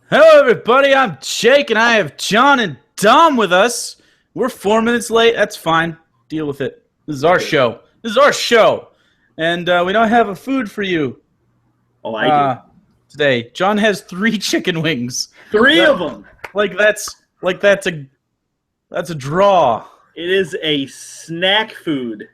Hello, everybody. I'm Jake, and I have John and Dom with us. We're 4 minutes late. That's fine. Deal with it. This is our show. And we don't have a food for you Oh, I do. today. John has 3 chicken wings. Three of them. That's a draw. It is a snack food.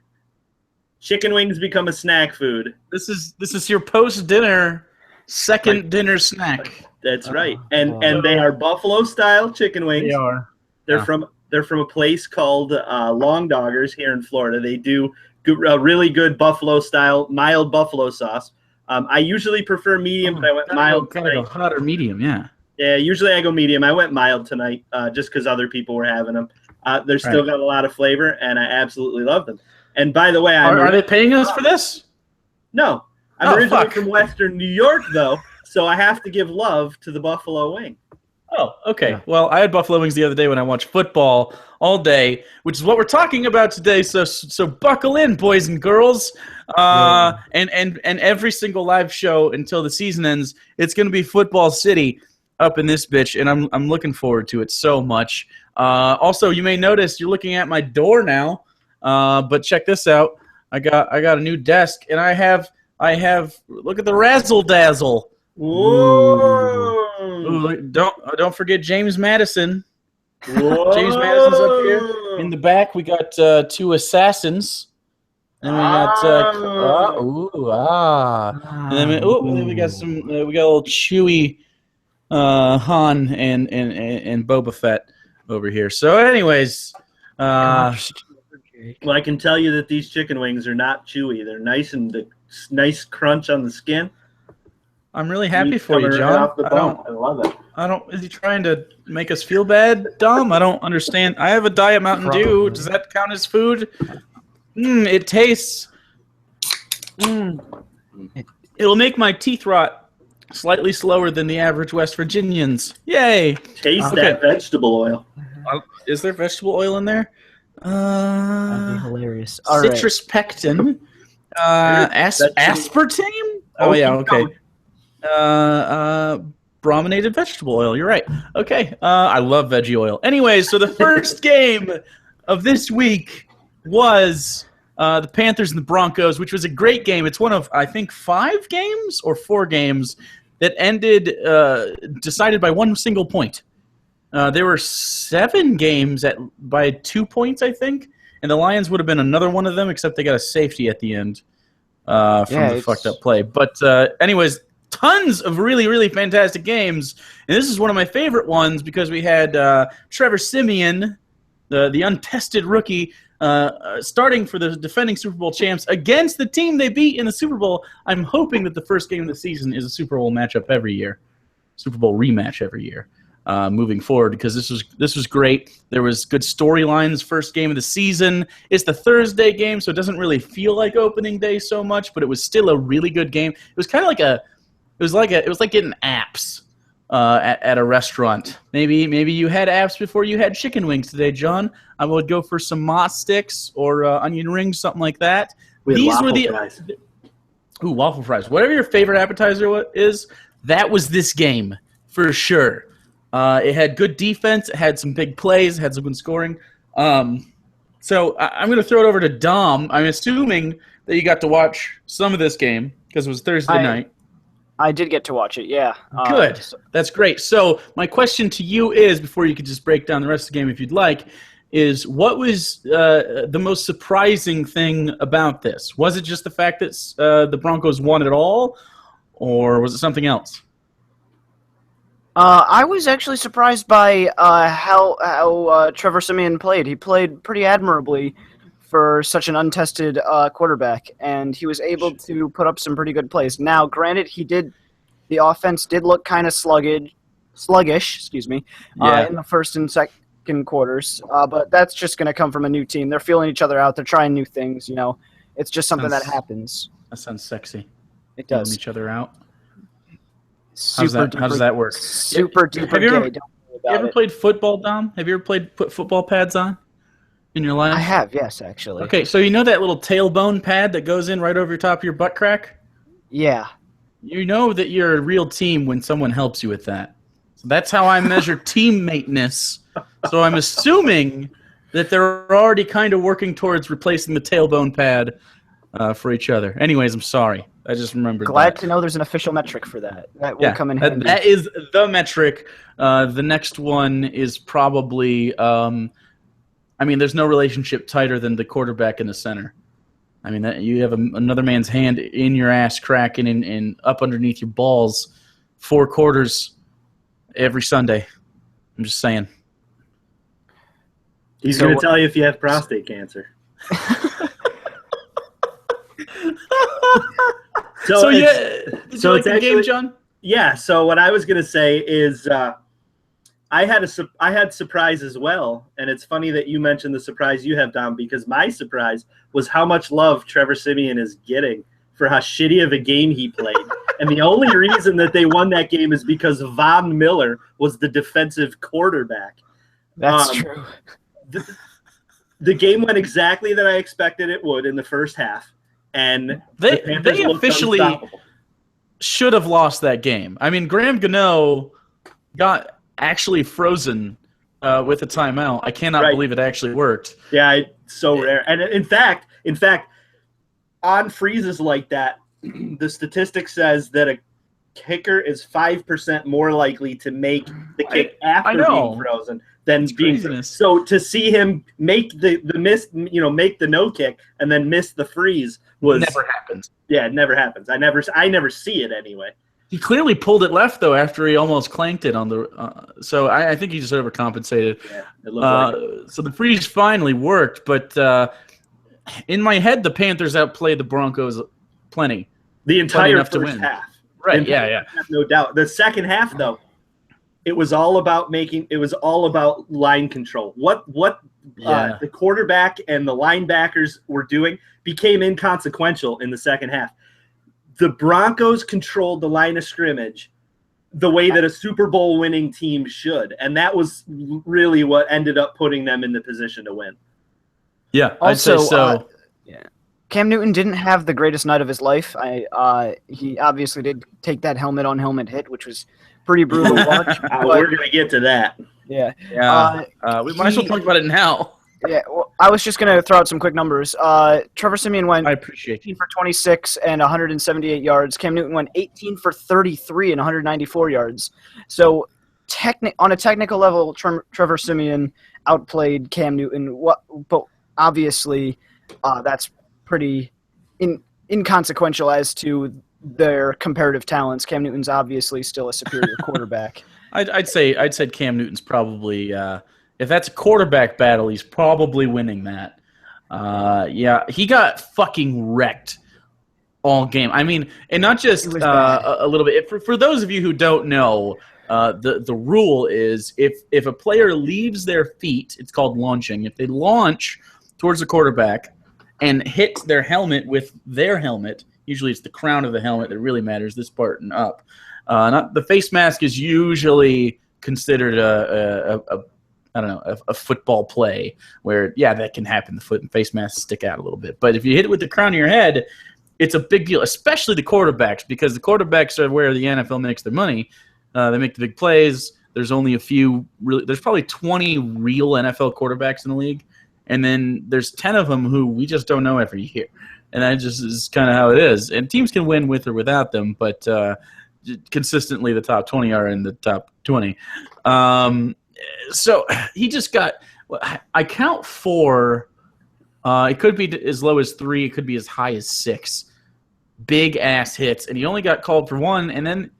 Chicken wings become a snack food. This is your post-dinner, second dinner snack. That's right. And they are buffalo style chicken wings. They are. They're from a place called Long Doggers here in Florida. They do really good buffalo style mild buffalo sauce. I usually prefer medium, but I went mild tonight. Go hot or medium, yeah. Yeah, usually I go medium. I went mild tonight just because other people were having them. They're still got a lot of flavor, and I absolutely love them. And by the way, are they paying us for this? No. I'm originally from Western New York, though, so I have to give love to the buffalo wing. Oh, okay. Yeah. Well, I had buffalo wings the other day when I watched football all day, which is what we're talking about today. So buckle in, boys and girls. And every single live show until the season ends, it's going to be Football City up in this bitch, and I'm looking forward to it so much. Also, you may notice you're looking at my door now, but check this out. I got a new desk, and I have look at the razzle dazzle. Whoa! Ooh, don't forget James Madison. Whoa. James Madison's up here. In the back, we got 2 assassins. And we got and then we got some. We got a little Chewy, Han and Boba Fett over here. So, anyways, well, I can tell you that these chicken wings are not chewy. They're nice and the nice crunch on the skin. I'm really happy for you, John. I love it. Is he trying to make us feel bad, Dom? I don't understand. I have a Diet Mountain Dew. Does that count as food? It tastes. It'll make my teeth rot slightly slower than the average West Virginians. Yay! Taste that vegetable oil. Is there vegetable oil in there? That'd be hilarious. Citrus pectin. Aspartame? Oh, yeah, okay. Brominated vegetable oil. You're right. Okay. I love veggie oil. Anyways, so the first game of this week was the Panthers and the Broncos, which was a great game. It's one of, I think, 5 games or 4 games that ended decided by 1 single point. There were 7 games by 2 points, I think, and the Lions would have been another one of them, except they got a safety at the end from the fucked up play. But anyways, tons of really, really fantastic games, and this is one of my favorite ones because we had Trevor Siemian, the untested rookie, starting for the defending Super Bowl champs against the team they beat in the Super Bowl. I'm hoping that the first game of the season is a Super Bowl matchup every year, Super Bowl rematch every year. Moving forward, because this was great. There was good storylines. First game of the season. It's the Thursday game, so it doesn't really feel like opening day so much, but it was still a really good game. It was kind of like it was like getting apps at a restaurant. Maybe you had apps before you had chicken wings today, John. I would go for some mozz sticks or onion rings, something like that. These were the fries. Ooh, waffle fries. Whatever your favorite appetizer is, that was this game for sure. It had good defense. It had some big plays. It had some good scoring. So I'm going to throw it over to Dom. I'm assuming that you got to watch some of this game because it was Thursday night. I did get to watch it, yeah. Good. That's great. So my question to you is, before you could just break down the rest of the game if you'd like, is what was the most surprising thing about this? Was it just the fact that the Broncos won it all, or was it something else? I was actually surprised by how Trevor Siemian played. He played pretty admirably for such an untested quarterback, and he was able to put up some pretty good plays. Now, granted, the offense did look kind of sluggish, in the first and second quarters, but that's just going to come from a new team. They're feeling each other out. They're trying new things. It's just something that happens. That sounds sexy. It does. Feeling each other out. How does that work? Super duper gay. You ever played football, Dom? Have you ever put football pads on in your life? I have, yes, actually. Okay, so you know that little tailbone pad that goes in right over your top of your butt crack? Yeah. You know that you're a real team when someone helps you with that. So that's how I measure teammateness. So I'm assuming that they're already kind of working towards replacing the tailbone pad for each other. Anyways, I'm sorry. I just remembered Glad that. to know there's an official metric for that. That will come in handy. That is the metric. The next one is probably, there's no relationship tighter than the quarterback and the center. I mean, you have another man's hand in your ass cracking and up underneath your balls 4 quarters every Sunday. I'm just saying. He's going to tell you if you have prostate cancer. So it's actually, game, John? Yeah. So what I was going to say is I had surprise as well, and it's funny that you mentioned the surprise you have, Dom, because my surprise was how much love Trevor Siemian is getting for how shitty of a game he played. And the only reason that they won that game is because Von Miller was the defensive quarterback. That's true. The game went exactly that I expected it would in the first half. And they officially should have lost that game. I mean, Graham Gano got actually frozen with a timeout. I cannot believe it actually worked. Yeah, it's so rare. And in fact, on freezes like that, the statistic says that a kicker is 5% more likely to make the kick after being frozen than being frozen. So to see him make the miss, make the no kick and then miss the freeze never happens. Yeah, it never happens. I never see it anyway. He clearly pulled it left though after he almost clanked it on the. So I think he just overcompensated. Yeah, it looked like so the freeze finally worked, but in my head the Panthers outplayed the Broncos plenty. The entire first half. Right. Yeah. No doubt. The second half though, it was all about line control. What the quarterback and the linebackers were doing became inconsequential in the second half. The Broncos controlled the line of scrimmage the way that a Super Bowl winning team should, and that was really what ended up putting them in the position to win. Yeah, also, I'd say so. Cam Newton didn't have the greatest night of his life. He obviously did take that helmet-on-helmet hit, which was pretty brutal to watch. We're going to get to that. Yeah. We might as well talk about it now. Yeah, well, I was just going to throw out some quick numbers. Trevor Siemian went 18 for 26 and 178 yards. Cam Newton went 18 for 33 and 194 yards. So on a technical level, Trevor Siemian outplayed Cam Newton. But obviously, that's pretty inconsequential as to their comparative talents. Cam Newton's obviously still a superior quarterback. I'd say Cam Newton's probably if that's a quarterback battle, he's probably winning that. He got fucking wrecked all game. I mean, and not just a little bit. For those of you who don't know, the rule is if a player leaves their feet, it's called launching. If they launch towards the quarterback and hit their helmet with their helmet, usually it's the crown of the helmet that really matters, this part and up. Not the face mask is usually considered a football play where, that can happen. The foot and face masks stick out a little bit. But if you hit it with the crown of your head, it's a big deal, especially the quarterbacks, because the quarterbacks are where the NFL makes their money. They make the big plays. There's only a few there's probably 20 real NFL quarterbacks in the league. And then there's 10 of them who we just don't know every year. And that just is kind of how it is. And teams can win with or without them, but consistently the top 20 are in the top 20. So he just got – I count 4. It could be as low as 3. It could be as high as 6. Big-ass hits. And he only got called for 1. And then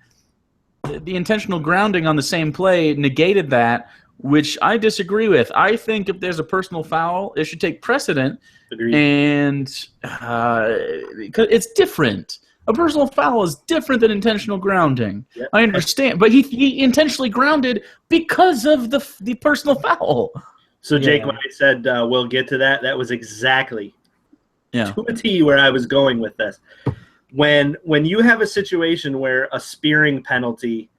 the intentional grounding on the same play negated that, which I disagree with. I think if there's a personal foul, it should take precedent. Agreed. And because it's different. A personal foul is different than intentional grounding. Yep. I understand, but he intentionally grounded because of the personal foul. So, Jake, when I said we'll get to that, that was exactly to a T where I was going with this. When you have a situation where a spearing penalty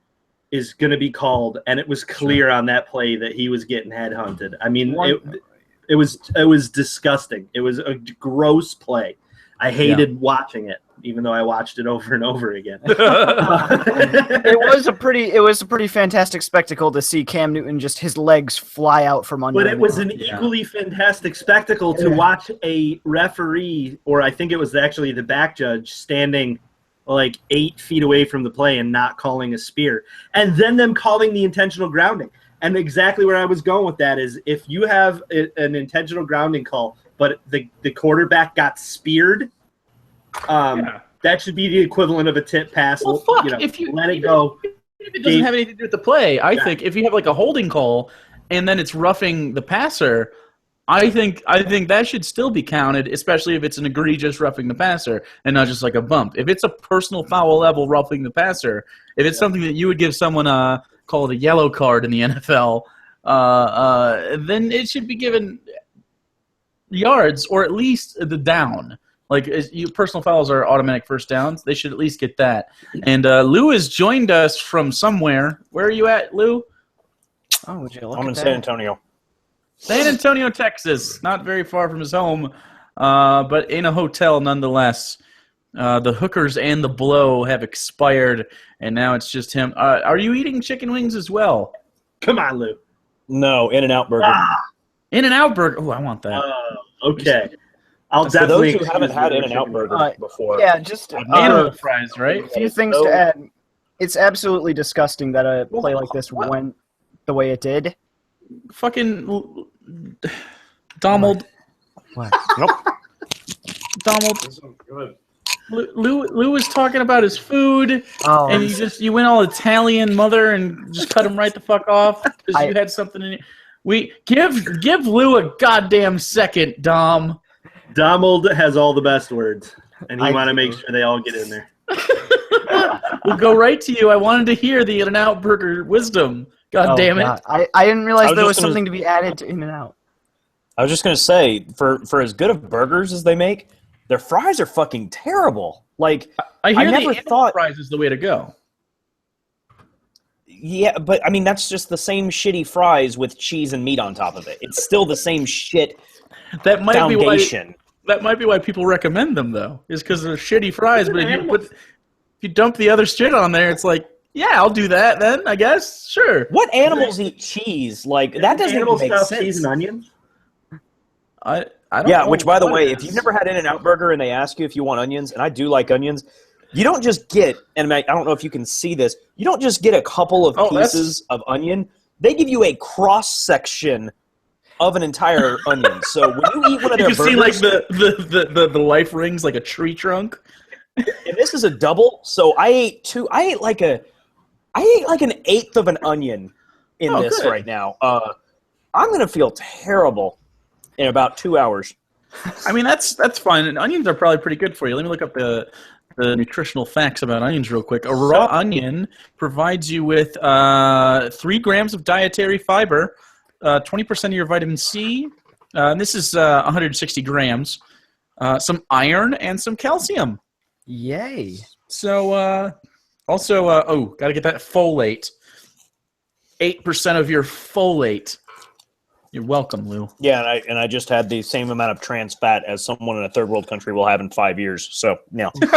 is going to be called, and it was clear on that play that he was getting headhunted. I mean, it was disgusting. It was a gross play. I hated watching it. even though I watched it over and over again. It was a pretty fantastic spectacle to see Cam Newton just his legs fly out from under him. But it was an equally fantastic spectacle to watch a referee, or I think it was actually the back judge, standing like 8 feet away from the play and not calling a spear. And then them calling the intentional grounding. And exactly where I was going with that is if you have an intentional grounding call, but the quarterback got speared, that should be the equivalent of a tip pass. Well, fuck, if you let it go. If it doesn't have anything to do with the play, I think if you have like a holding call and then it's roughing the passer, I think that should still be counted, especially if it's an egregious roughing the passer and not just like a bump. If it's a personal foul level roughing the passer, if it's something that you would give someone called a yellow card in the NFL, then it should be given yards or at least the down. Like personal fouls are automatic first downs. They should at least get that. And Lou has joined us from somewhere. Where are you at, Lou? Oh, would you look I'm at in that? San Antonio. San Antonio, Texas. Not very far from his home, but in a hotel nonetheless. The hookers and the blow have expired, and now it's just him. Are you eating chicken wings as well? Come on, Lou. No, In-N-Out Burger. In-N-Out Burger. Oh, I want that. Okay. I'll For definitely those who haven't had excuse In-N-Out Burger before, Yeah, just Animal fries, right? a few things to add. It's absolutely disgusting that a play like this went the way it did. Fucking Donald. What? Nope. Donald. Lou was talking about his food, Oh, and you went all Italian mother and just cut him right the fuck off because you had something in it. We give Lou a goddamn second, Dom. Donald has all the best words, and he want to make sure they all get in there. We'll go right to you. I wanted to hear the In-N-Out Burger wisdom. God damn it. God. I didn't realize there was just gonna- something to be added to In-N-Out. I was just going to say, for as good of burgers as they make, their fries are fucking terrible. Like, I hear never the thought fries is the way to go. Yeah, but I mean that's just the same shitty fries with cheese and meat on top of it. It's still the same shit That might foundation. be why. That might be why people recommend them, though, is because they're shitty fries. But if you dump the other shit on there, it's like, yeah, I'll do that then. I guess, sure. What animals eat cheese? Like that doesn't even make stuff, sense. cheese and onions. I don't Yeah, know which by the what way, it if is. you've never had In-N-Out Burger and they ask you if you want onions, and I do like onions, you don't just get, and I don't know if you can see this, you don't just get a couple of pieces of onion. They give you a cross section of an entire onion. So when you eat one of you their can see like burgers, the life rings like a tree trunk. and this is a double, so I ate like an eighth of an onion in this good. right now. I'm gonna feel terrible in about 2 hours. I mean, that's fine. And onions are probably pretty good for you. Let me look up the nutritional facts about onions real quick. A raw onion provides you with 3 grams of dietary fiber, 20% of your vitamin C, and this is 160 grams, some iron, and some calcium. Yay. So, also, got to get that folate. 8% of your folate. You're welcome, Lou. Yeah, and I just had the same amount of trans fat as someone in a third world country will have in 5 years. So no, really.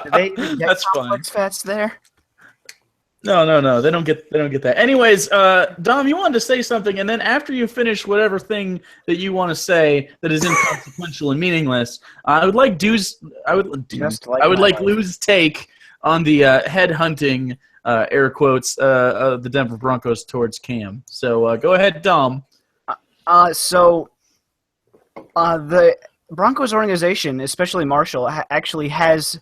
Do they even get That's complex fats there? No. They don't get that. Anyways, Dom, you wanted to say something, and then after you finish whatever thing that you want to say that is inconsequential and meaningless, I would like Lou's take on the head hunting, air quotes, of the Denver Broncos towards Cam. So go ahead, Dom. So the Broncos organization, especially Marshall, actually has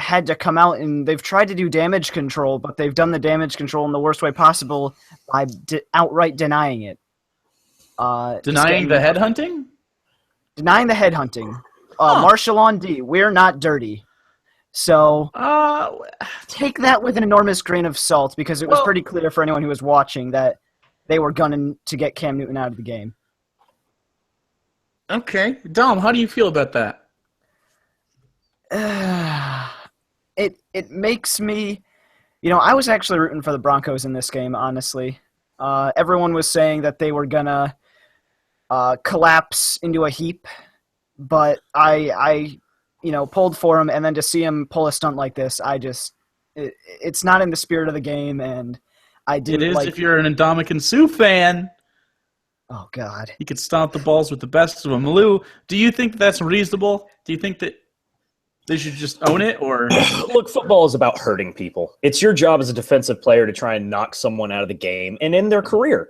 had to come out and they've tried to do damage control, but they've done the damage control in the worst way possible by outright denying it. Denying the head hunting? Denying the head hunting. Marshall on D. We're not dirty. So take that with an enormous grain of salt because it was pretty clear for anyone who was watching that they were gunning to get Cam Newton out of the game. Okay. Dom, how do you feel about that? It makes me, I was actually rooting for the Broncos in this game, honestly. Everyone was saying that they were gonna collapse into a heap but I pulled for him, and then to see him pull a stunt like this, it's not in the spirit of the game, and I didn't. It is if you're an Ndamukong Suh fan. Oh God, he could stomp the balls with the best of them. Lou, do you think that's reasonable? Do you think that they should just own it, or look? Football is about hurting people. It's your job as a defensive player to try and knock someone out of the game and end their career.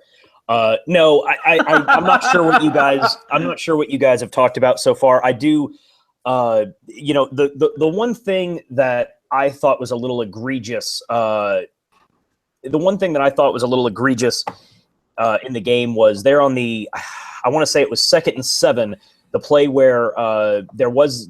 No, I'm not sure what you guys. I'm not sure what you guys have talked about so far. I do. The one thing that I thought was a little egregious. The one thing that I thought was a little egregious in the game was there on the. I want to say it was 2nd and 7. The play where there was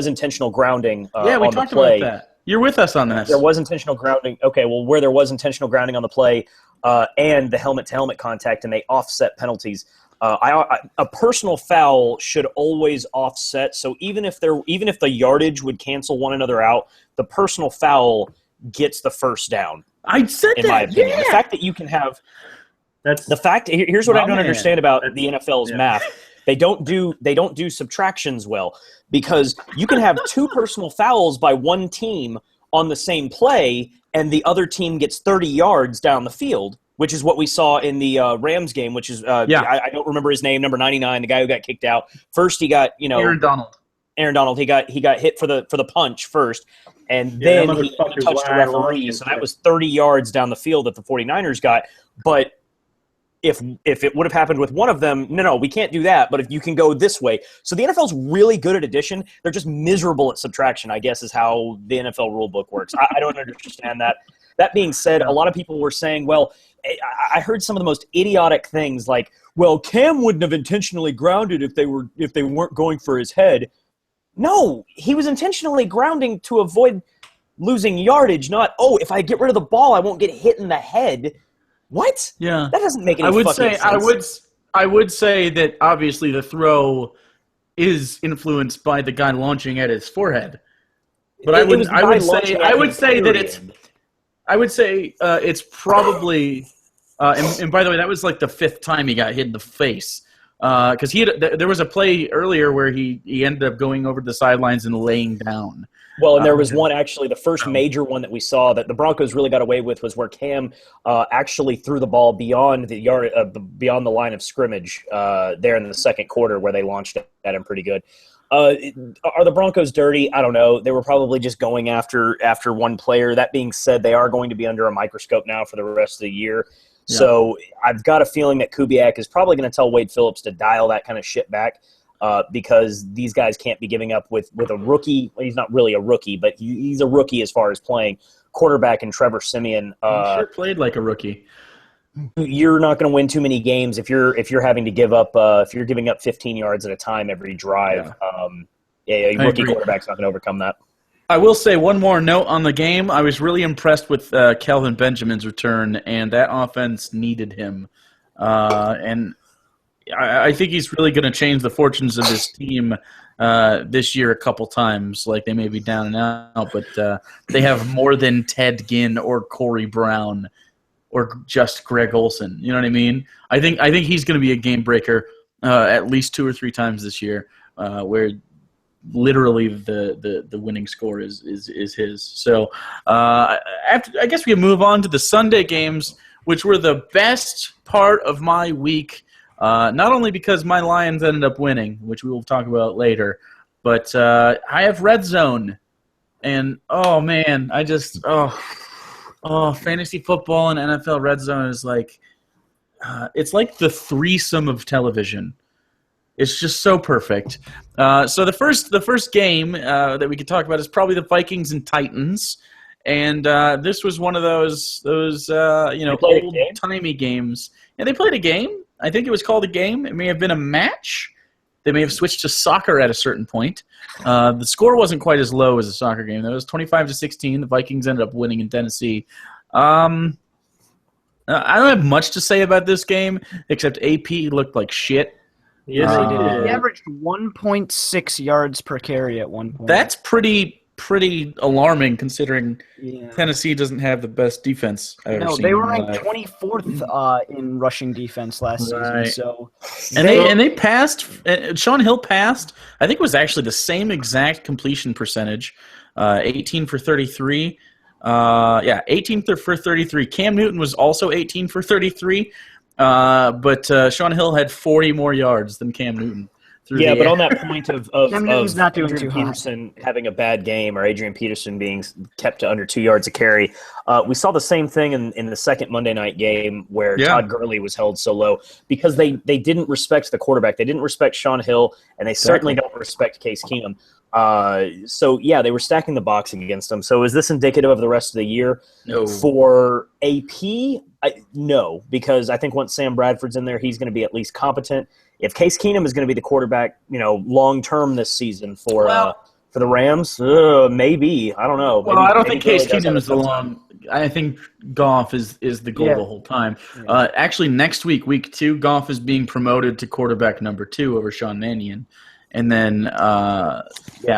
intentional grounding. Yeah, we talked about that. You're with us on this. There was intentional grounding. Okay, well, where there was intentional grounding on the play and the helmet-to-helmet contact, and they offset penalties. A personal foul should always offset. So even if the yardage would cancel one another out, the personal foul gets the first down. I said in that. My opinion, yeah. The fact that you can have here's what I don't understand about the NFL's math. They don't do subtractions well, because you can have 2 personal fouls by one team on the same play, and the other team gets 30 yards down the field, which is what we saw in the Rams game, which is I don't remember his name, number 99, the guy who got kicked out. First he got, Aaron Donald. He got hit for the punch first, and then he touched the referee, so that was 30 yards down the field that the 49ers got. But if it would have happened with one of them, no, we can't do that. But if you can go this way. So the NFL's really good at addition. They're just miserable at subtraction, I guess, is how the NFL rulebook works. I don't understand that. That being said, a lot of people were saying, well, I heard some of the most idiotic things like, well, Cam wouldn't have intentionally grounded if they weren't going for his head. No, he was intentionally grounding to avoid losing yardage, not, if I get rid of the ball, I won't get hit in the head. What? Yeah. That doesn't make any sense. I would say that obviously the throw is influenced by the guy launching at his forehead. But I would say it's probably and by the way, that was like the 5th time he got hit in the face. Because there was a play earlier where he ended up going over the sidelines and laying down. Well, and there was one actually, the first major one that we saw that the Broncos really got away with was where Cam actually threw the ball beyond the line of scrimmage there in the second quarter, where they launched at him pretty good. Are the Broncos dirty? I don't know. They were probably just going after one player. That being said, they are going to be under a microscope now for the rest of the year. Yeah. So I've got a feeling that Kubiak is probably going to tell Wade Phillips to dial that kind of shit back. Because these guys can't be giving up with a rookie. Well, he's not really a rookie, but he's a rookie as far as playing quarterback. And Trevor Siemian sure played like a rookie. You're not going to win too many games if you're having to give up if you're giving up 15 yards at a time every drive. A rookie quarterback's not going to overcome that. I will say one more note on the game. I was really impressed with Kelvin Benjamin's return, and that offense needed him. And I think he's really going to change the fortunes of this team this year a couple times. Like, they may be down and out, but they have more than Ted Ginn or Corey Brown or just Greg Olsen. You know what I mean? I think he's going to be a game breaker at least 2 or 3 times this year, where literally the winning score is his. So I guess we can move on to the Sunday games, which were the best part of my week. Not only because my Lions ended up winning, which we will talk about later, but I have Red Zone, and oh man, fantasy football and NFL Red Zone is like, it's like the threesome of television. It's just so perfect. So the first game that we could talk about is probably the Vikings and Titans, and this was one of those old-timey games. And they played a game. I think it was called a game. It may have been a match. They may have switched to soccer at a certain point. The score wasn't quite as low as a soccer game. It was 25-16. The Vikings ended up winning in Tennessee. I don't have much to say about this game, except AP looked like shit. Yes, he did. He averaged 1.6 yards per carry at one point. That's pretty pretty alarming considering Yeah. Tennessee doesn't have the best defense I've ever No, seen. they were in my ranked life. 24th in rushing defense last season. Right. So, And they passed. Sean Hill passed. I think it was actually the same exact completion percentage, 18 for 33. 18 for 33. Cam Newton was also 18 for 33, but Sean Hill had 40 more yards than Cam Newton. But on that point of Cam Newton's not doing Adrian too hot. Peterson having a bad game or Adrian Peterson being kept to under 2 yards a carry, we saw the same thing in the second Monday night game where Todd Gurley was held so low because they didn't respect the quarterback. They didn't respect Sean Hill, and they certainly don't respect Case Keenum. They were stacking the box against him. So is this indicative of the rest of the year? No. For AP, no, because I think once Sam Bradford's in there, he's going to be at least competent. If Case Keenum is going to be the quarterback, long term this season for the Rams, maybe. I don't know. Well, I don't think Case Keenum is the long. I think Goff is the goal the whole time. Yeah. Actually, next week 2, Goff is being promoted to quarterback number 2 over Sean Mannion. And then,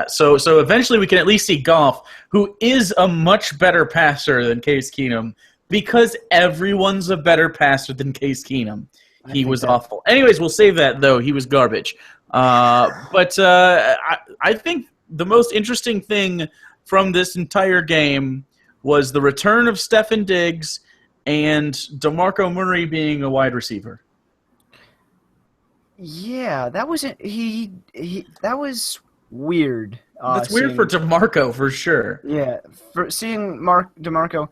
so eventually we can at least see Goff, who is a much better passer than Case Keenum, because everyone's a better passer than Case Keenum. He was awful. Anyways, we'll save that, though. He was garbage. But I think the most interesting thing from this entire game was the return of Stefon Diggs and DeMarco Murray being a wide receiver. Yeah, that was that was weird. That's weird for DeMarco for sure. Yeah, for seeing DeMarco,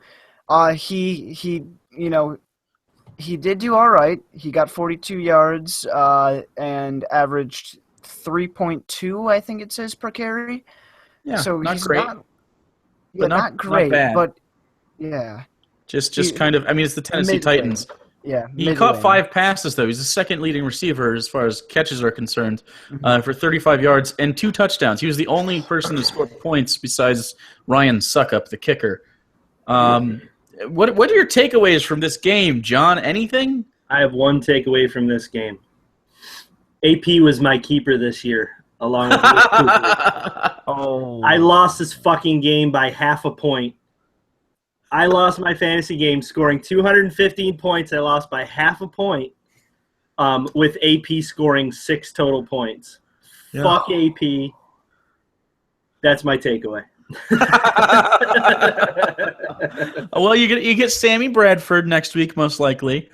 he did do all right. He got 42 yards and averaged 3.2, I think it says, per carry. Yeah, so not he's great. Not great, bad. but yeah. Just kind of. I mean, it's the Tennessee Titans. Yeah, he caught 5 passes, though. He's the second leading receiver as far as catches are concerned, for 35 yards and 2 touchdowns. He was the only person to score points besides Ryan Suckup, the kicker. What are your takeaways from this game, John? Anything? I have one takeaway from this game. AP was my keeper this year, along with Oh, I lost this fucking game by half a point. I lost my fantasy game scoring 215 points. I lost by half a point with AP scoring 6 total points. Yeah. Fuck AP. That's my takeaway. Well, you get Sammy Bradford next week, most likely.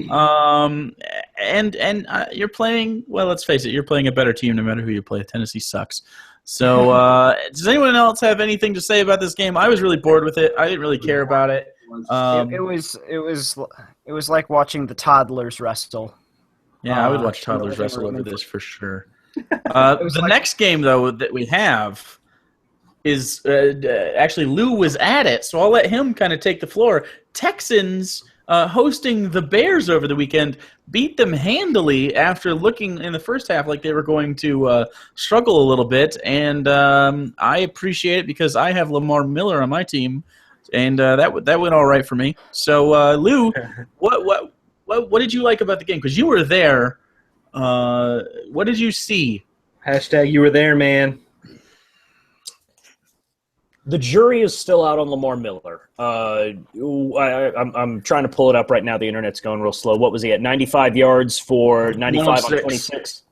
And you're playing, well, let's face it, you're playing a better team no matter who you play. Tennessee sucks. So, does anyone else have anything to say about this game? I was really bored with it. I didn't really care about it. It was like watching the toddlers wrestle. Yeah, I would watch toddlers wrestle over this for sure. The next game, though, that we have is actually Lou was at it, so I'll let him kind of take the floor. Texans hosting the Bears over the weekend beat them handily after looking in the first half like they were going to struggle a little bit, and I appreciate it because I have Lamar Miller on my team, and that went all right for me. So Lou, what did you like about the game? Because you were there. What did you see? Hashtag you were there, man. The jury is still out on Lamar Miller. I'm trying to pull it up right now. The internet's going real slow. What was he at? 95 yards for 95 on 26?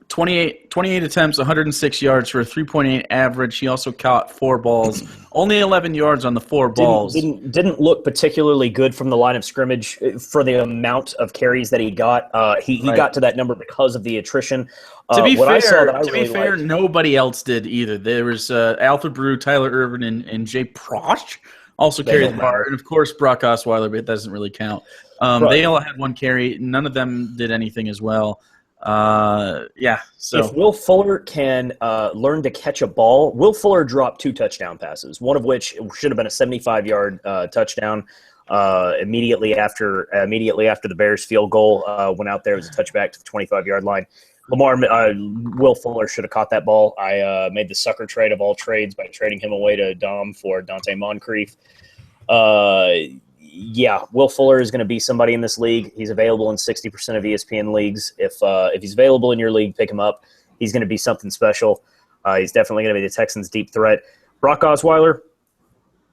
28 attempts, 106 yards for a 3.8 average. He also caught 4 balls. Only 11 yards on the 4 balls. Didn't look particularly good from the line of scrimmage for the amount of carries that he got. He got to that number because of the attrition. To be fair, nobody else did either. There was Alfred Brew, Tyler Irvin, and Jay Prosch also carried the bar. And, of course, Brock Osweiler, but it doesn't really count. They all had 1 carry. None of them did anything as well. So if Will Fuller can learn to catch a ball, Will Fuller dropped 2 touchdown passes, one of which should have been a 75-yard touchdown. Immediately after the Bears field goal went out there, it was a touchback to the 25-yard line. Will Fuller should have caught that ball. I made the sucker trade of all trades by trading him away to Dom for Dante Moncrief. Will Fuller is going to be somebody in this league. He's available in 60% of ESPN leagues. If he's available in your league, pick him up. He's going to be something special. He's definitely going to be the Texans' deep threat. Brock Osweiler,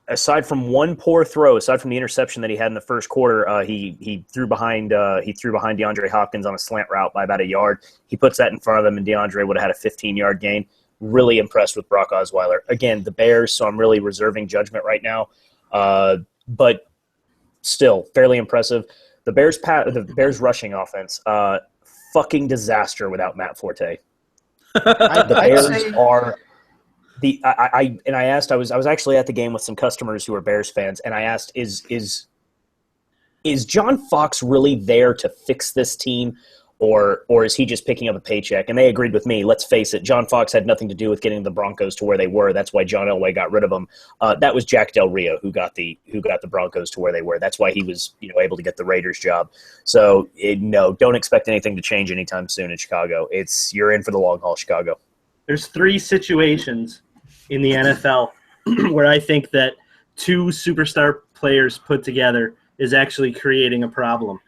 aside from one poor throw, aside from the interception that he had in the first quarter, he threw behind DeAndre Hopkins on a slant route by about a yard. He puts that in front of him, and DeAndre would have had a 15-yard gain. Really impressed with Brock Osweiler. Again, the Bears, so I'm really reserving judgment right now, but still fairly impressive. The Bears rushing offense, fucking disaster without Matt Forte. The Bears are. I was actually at the game with some customers who are Bears fans, and I asked, is John Fox really there to fix this team, or is he just picking up a paycheck? And they agreed with me. Let's face it, John Fox had nothing to do with getting the Broncos to where they were. That's why John Elway got rid of them. That was Jack Del Rio who got the Broncos to where they were. That's why he was able to get the Raiders job. So no, don't expect anything to change anytime soon in Chicago. You're in for the long haul, Chicago. There's 3 situations in the NFL where I think that 2 superstar players put together is actually creating a problem.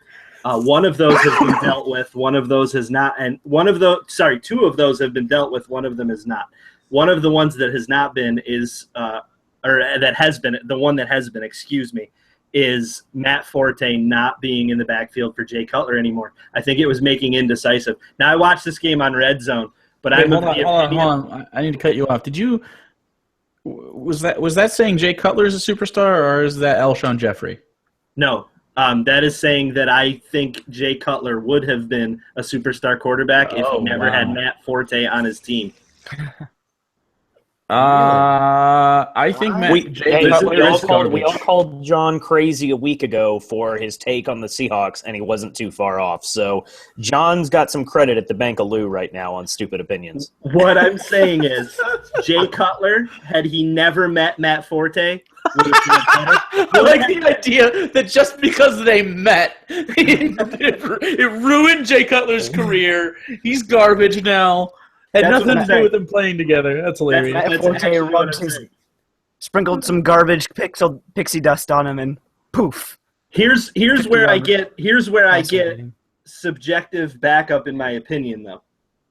One of those has been dealt with, one of those has not, and 2 of those have been dealt with, one of them is not. One of the ones that has not been is Matt Forte not being in the backfield for Jay Cutler anymore. I think it was making indecisive. Now, I watched this game on Red Zone, but hold on. I need to cut you off. Was that saying Jay Cutler is a superstar, or is that Alshon Jeffrey? No, that is saying that I think Jay Cutler would have been a superstar quarterback if he never had Matt Forte on his team. I think we all called John crazy a week ago for his take on the Seahawks, and he wasn't too far off. So John's got some credit at the Bank of Lou right now on stupid opinions. What I'm saying is, Jay Cutler, had he never met Matt Forte, would have been better. I like the idea that just because they met, it ruined Jay Cutler's career. He's garbage now. Had nothing to do with them playing together. That's hilarious. Matt Forte sprinkled some garbage pixie dust on him, and poof. Here's where I get subjective backup in my opinion, though.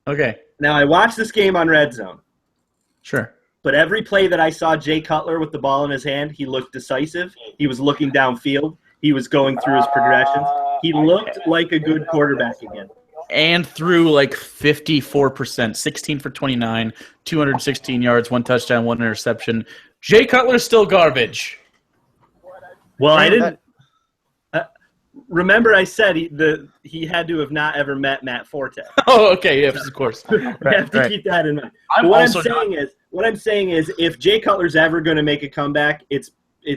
Okay. Now, I watched this game on Red Zone. Sure. But every play that I saw Jay Cutler with the ball in his hand, he looked decisive. He was looking downfield. He was going through his progressions. He looked like a good quarterback again. And threw like 54%, 16 for 29, 216 yards, 1 touchdown, 1 interception. Jay Cutler's still garbage. Well, I didn't remember. I said he had to have not ever met Matt Forte. Oh, okay, yes, of course. You have to keep that in mind. What I'm saying is, if Jay Cutler's ever going to make a comeback, it's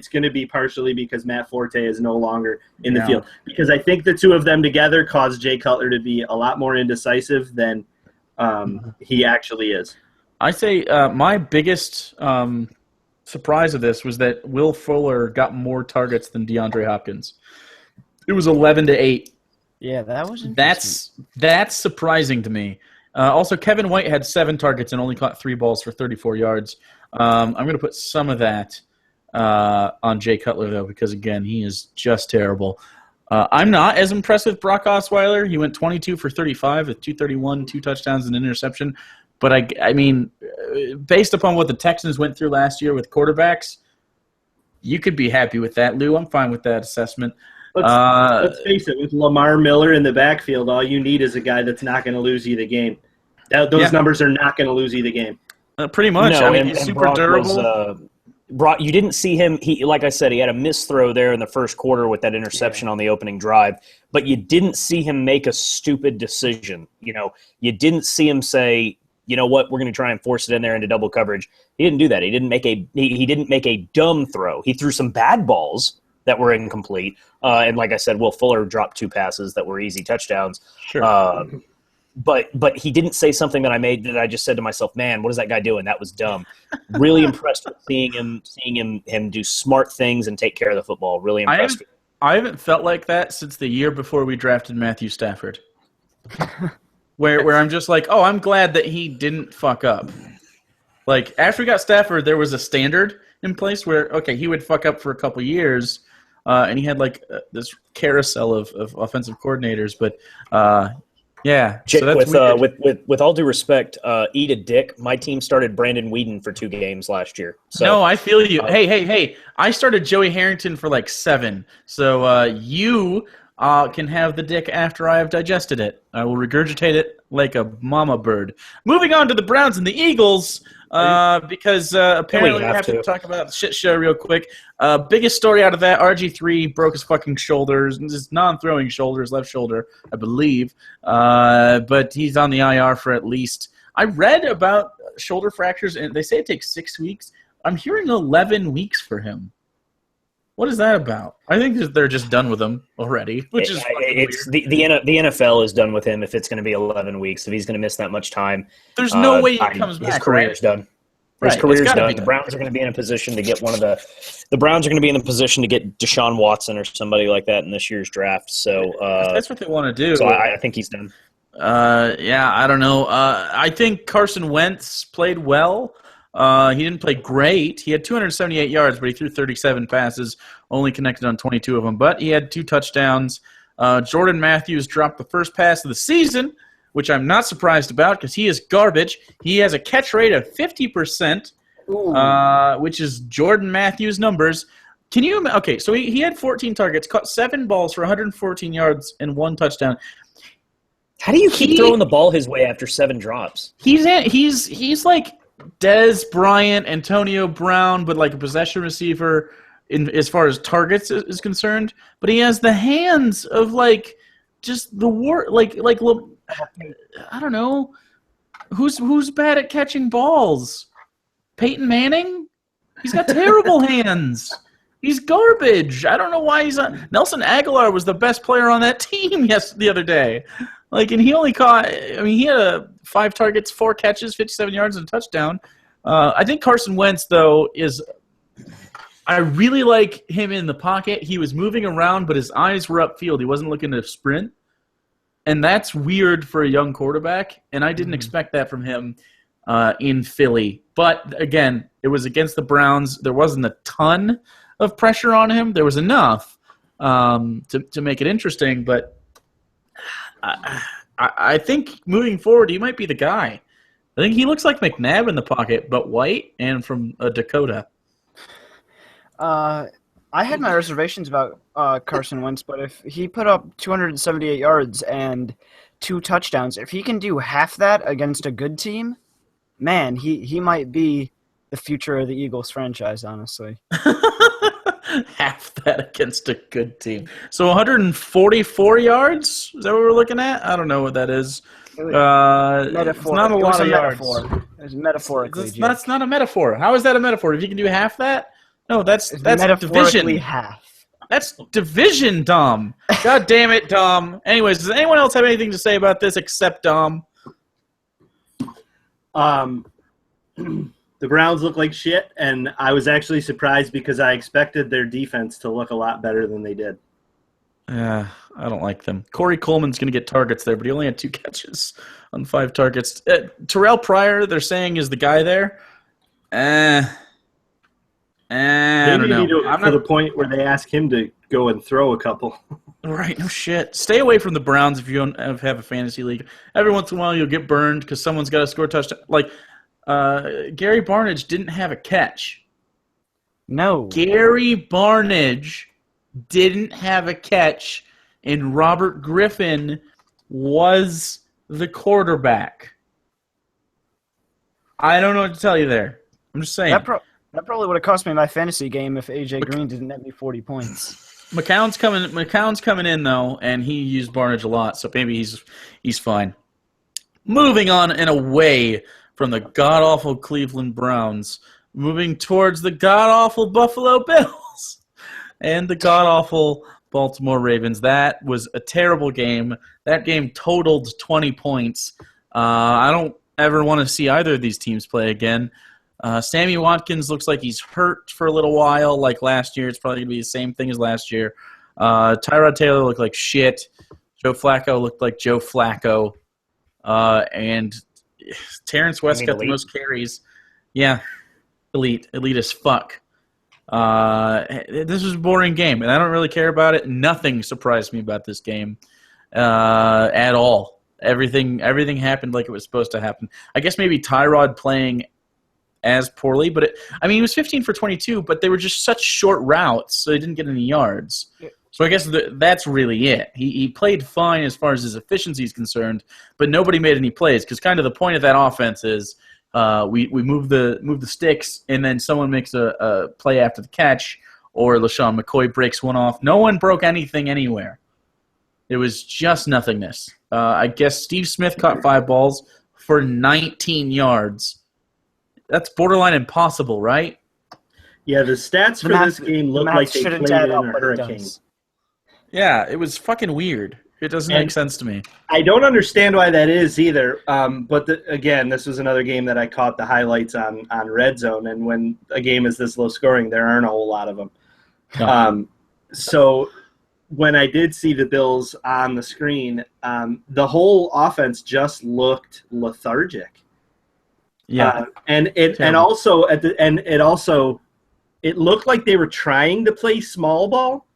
going to be partially because Matt Forte is no longer in the field. Because I think the 2 of them together caused Jay Cutler to be a lot more indecisive than he actually is. I say my biggest surprise of this was that Will Fuller got more targets than DeAndre Hopkins. It was 11-8. Yeah, that was interesting. That's surprising to me. Also, Kevin White had 7 targets and only caught 3 balls for 34 yards. I'm going to put some of that on Jay Cutler, though, because, again, he is just terrible. I'm not as impressed with Brock Osweiler. He went 22 for 35 with 231, 2 touchdowns, and an interception. But, I mean, based upon what the Texans went through last year with quarterbacks, you could be happy with that, Lou. I'm fine with that assessment. Let's face it, with Lamar Miller in the backfield, all you need is a guy that's not going to lose you the game. Those numbers are not going to lose you the game. Pretty much. No, I mean, he's super durable. Brock, you didn't see him. Like I said, he had a misthrow there in the first quarter with that interception on the opening drive, but you didn't see him make a stupid decision. You didn't see him say, you know what, we're going to try and force it in there into double coverage. He didn't do that. He didn't make a dumb throw. He threw some bad balls that were incomplete. And like I said, Will Fuller dropped 2 passes that were easy touchdowns. Sure. But he didn't say something that I just said to myself, man, what is that guy doing? That was dumb. Really impressed with seeing him do smart things and take care of the football. Really impressed. I haven't felt like that since the year before we drafted Matthew Stafford. where I'm just like, oh, I'm glad that he didn't fuck up. Like, after we got Stafford, there was a standard in place where, okay, he would fuck up for a couple years, and he had, like, this carousel of offensive coordinators, but Yeah. Jake, So that's weird. with all due respect, eat a dick. My team started Brandon Whedon for 2 games last year. So, no, I feel you. Hey. I started Joey Harrington for like 7. So you can have the dick after I have digested it. I will regurgitate it like a mama bird. Moving on to the Browns and the Eagles, because apparently we have to talk about the shit show real quick. Biggest story out of that, RG3 broke his fucking shoulders. His non-throwing shoulders, left shoulder, I believe. But he's on the IR for at least... I read about shoulder fractures, and they say it takes 6 weeks. I'm hearing 11 weeks for him. What is that about? I think they're just done with him already, which is it's weird. The NFL is done with him if it's going to be 11 weeks. If he's going to miss that much time, there's no way he comes back. His career's done. His career's done. The Browns are going to be in a position to get the Browns are going to be in a position to get Deshaun Watson or somebody like that in this year's draft. So that's what they want to do. So I think he's done. Yeah, I don't know. I think Carson Wentz played well. He didn't play great. He had 278 yards, but he threw 37 passes, only connected on 22 of them. But he had 2 touchdowns. Jordan Matthews dropped the first pass of the season, which I'm not surprised about because he is garbage. He has a catch rate of 50%, which is Jordan Matthews' numbers. Can you – okay, so he had 14 targets, caught 7 balls for 114 yards and 1 touchdown. How do you keep throwing the ball his way after 7 drops? He's like – Dez Bryant, Antonio Brown, but like a possession receiver as far as targets is concerned. But he has the hands of like just the I don't know who's bad at catching balls. Peyton Manning? He's got terrible hands. He's garbage. I don't know why he's on. Nelson Aguilar was the best player on that team the other day. Like, and he only caught. I mean, he had 5 targets, 4 catches, 57 yards, and a touchdown. I think Carson Wentz, though, is. I really like him in the pocket. He was moving around, but his eyes were upfield. He wasn't looking to sprint, and that's weird for a young quarterback. And I didn't expect that from him in Philly. But again, it was against the Browns. There wasn't a ton of pressure on him. There was enough to make it interesting, but. I think moving forward, he might be the guy. I think he looks like McNabb in the pocket, but white and from Dakota. I had my reservations about Carson Wentz, but if he put up 278 yards and 2 touchdowns, if he can do half that against a good team, man, he might be the future of the Eagles franchise, honestly. Half that against a good team. So 144 yards? Is that what we're looking at? I don't know what that is. It's not a lot of yards. It's metaphorically. That's not a metaphor. How is that a metaphor? If you can do half that? No, that's division. Half. That's division, Dom. God damn it, Dom. Anyways, does anyone else have anything to say about this except Dom? The Browns look like shit, and I was actually surprised because I expected their defense to look a lot better than they did. Yeah, I don't like them. Corey Coleman's going to get targets there, but he only had 2 catches on 5 targets. Terrell Pryor, they're saying, is the guy there. I don't know. I'm to the point where they ask him to go and throw a couple. Right, no shit. Stay away from the Browns if you don't have a fantasy league. Every once in a while you'll get burned because someone's got to score a touchdown. Like, Gary Barnidge didn't have a catch. No. Gary Barnidge didn't have a catch, and Robert Griffin was the quarterback. I don't know what to tell you there. I'm just saying. That probably would have cost me my fantasy game if A.J. Green didn't net me 40 points. McCown's coming in, though, and he used Barnidge a lot, so maybe he's fine. Moving on and away from the god-awful Cleveland Browns, moving towards the god-awful Buffalo Bills and the god-awful Baltimore Ravens. That was a terrible game. That game totaled 20 points. I don't ever want to see either of these teams play again. Sammy Watkins looks like he's hurt for a little while, like last year. It's probably going to be the same thing as last year. Tyrod Taylor looked like shit. Joe Flacco looked like Joe Flacco. And Terrence West got the most carries. Yeah, elite as fuck. This was a boring game, and I don't really care about it. Nothing surprised me about this game at all. Everything happened like it was supposed to happen. I guess maybe Tyrod playing as poorly, but he was 15 for 22, but they were just such short routes, so he didn't get any yards. So I guess that's really it. He played fine as far as his efficiency is concerned, but nobody made any plays because kind of the point of that offense is we move the sticks and then someone makes a play after the catch, or LaShawn McCoy breaks one off. No one broke anything anywhere. It was just nothingness. I guess Steve Smith caught 5 balls for 19 yards. That's borderline impossible, right? Yeah, the stats for this game look like they played in a hurricane. Yeah, it was fucking weird. It doesn't make sense to me. I don't understand why that is either. But again, this was another game that I caught the highlights on Red Zone, and when a game is this low scoring, there aren't a whole lot of them. No. So when I did see the Bills on the screen, the whole offense just looked lethargic. Yeah, it looked like they were trying to play small ball,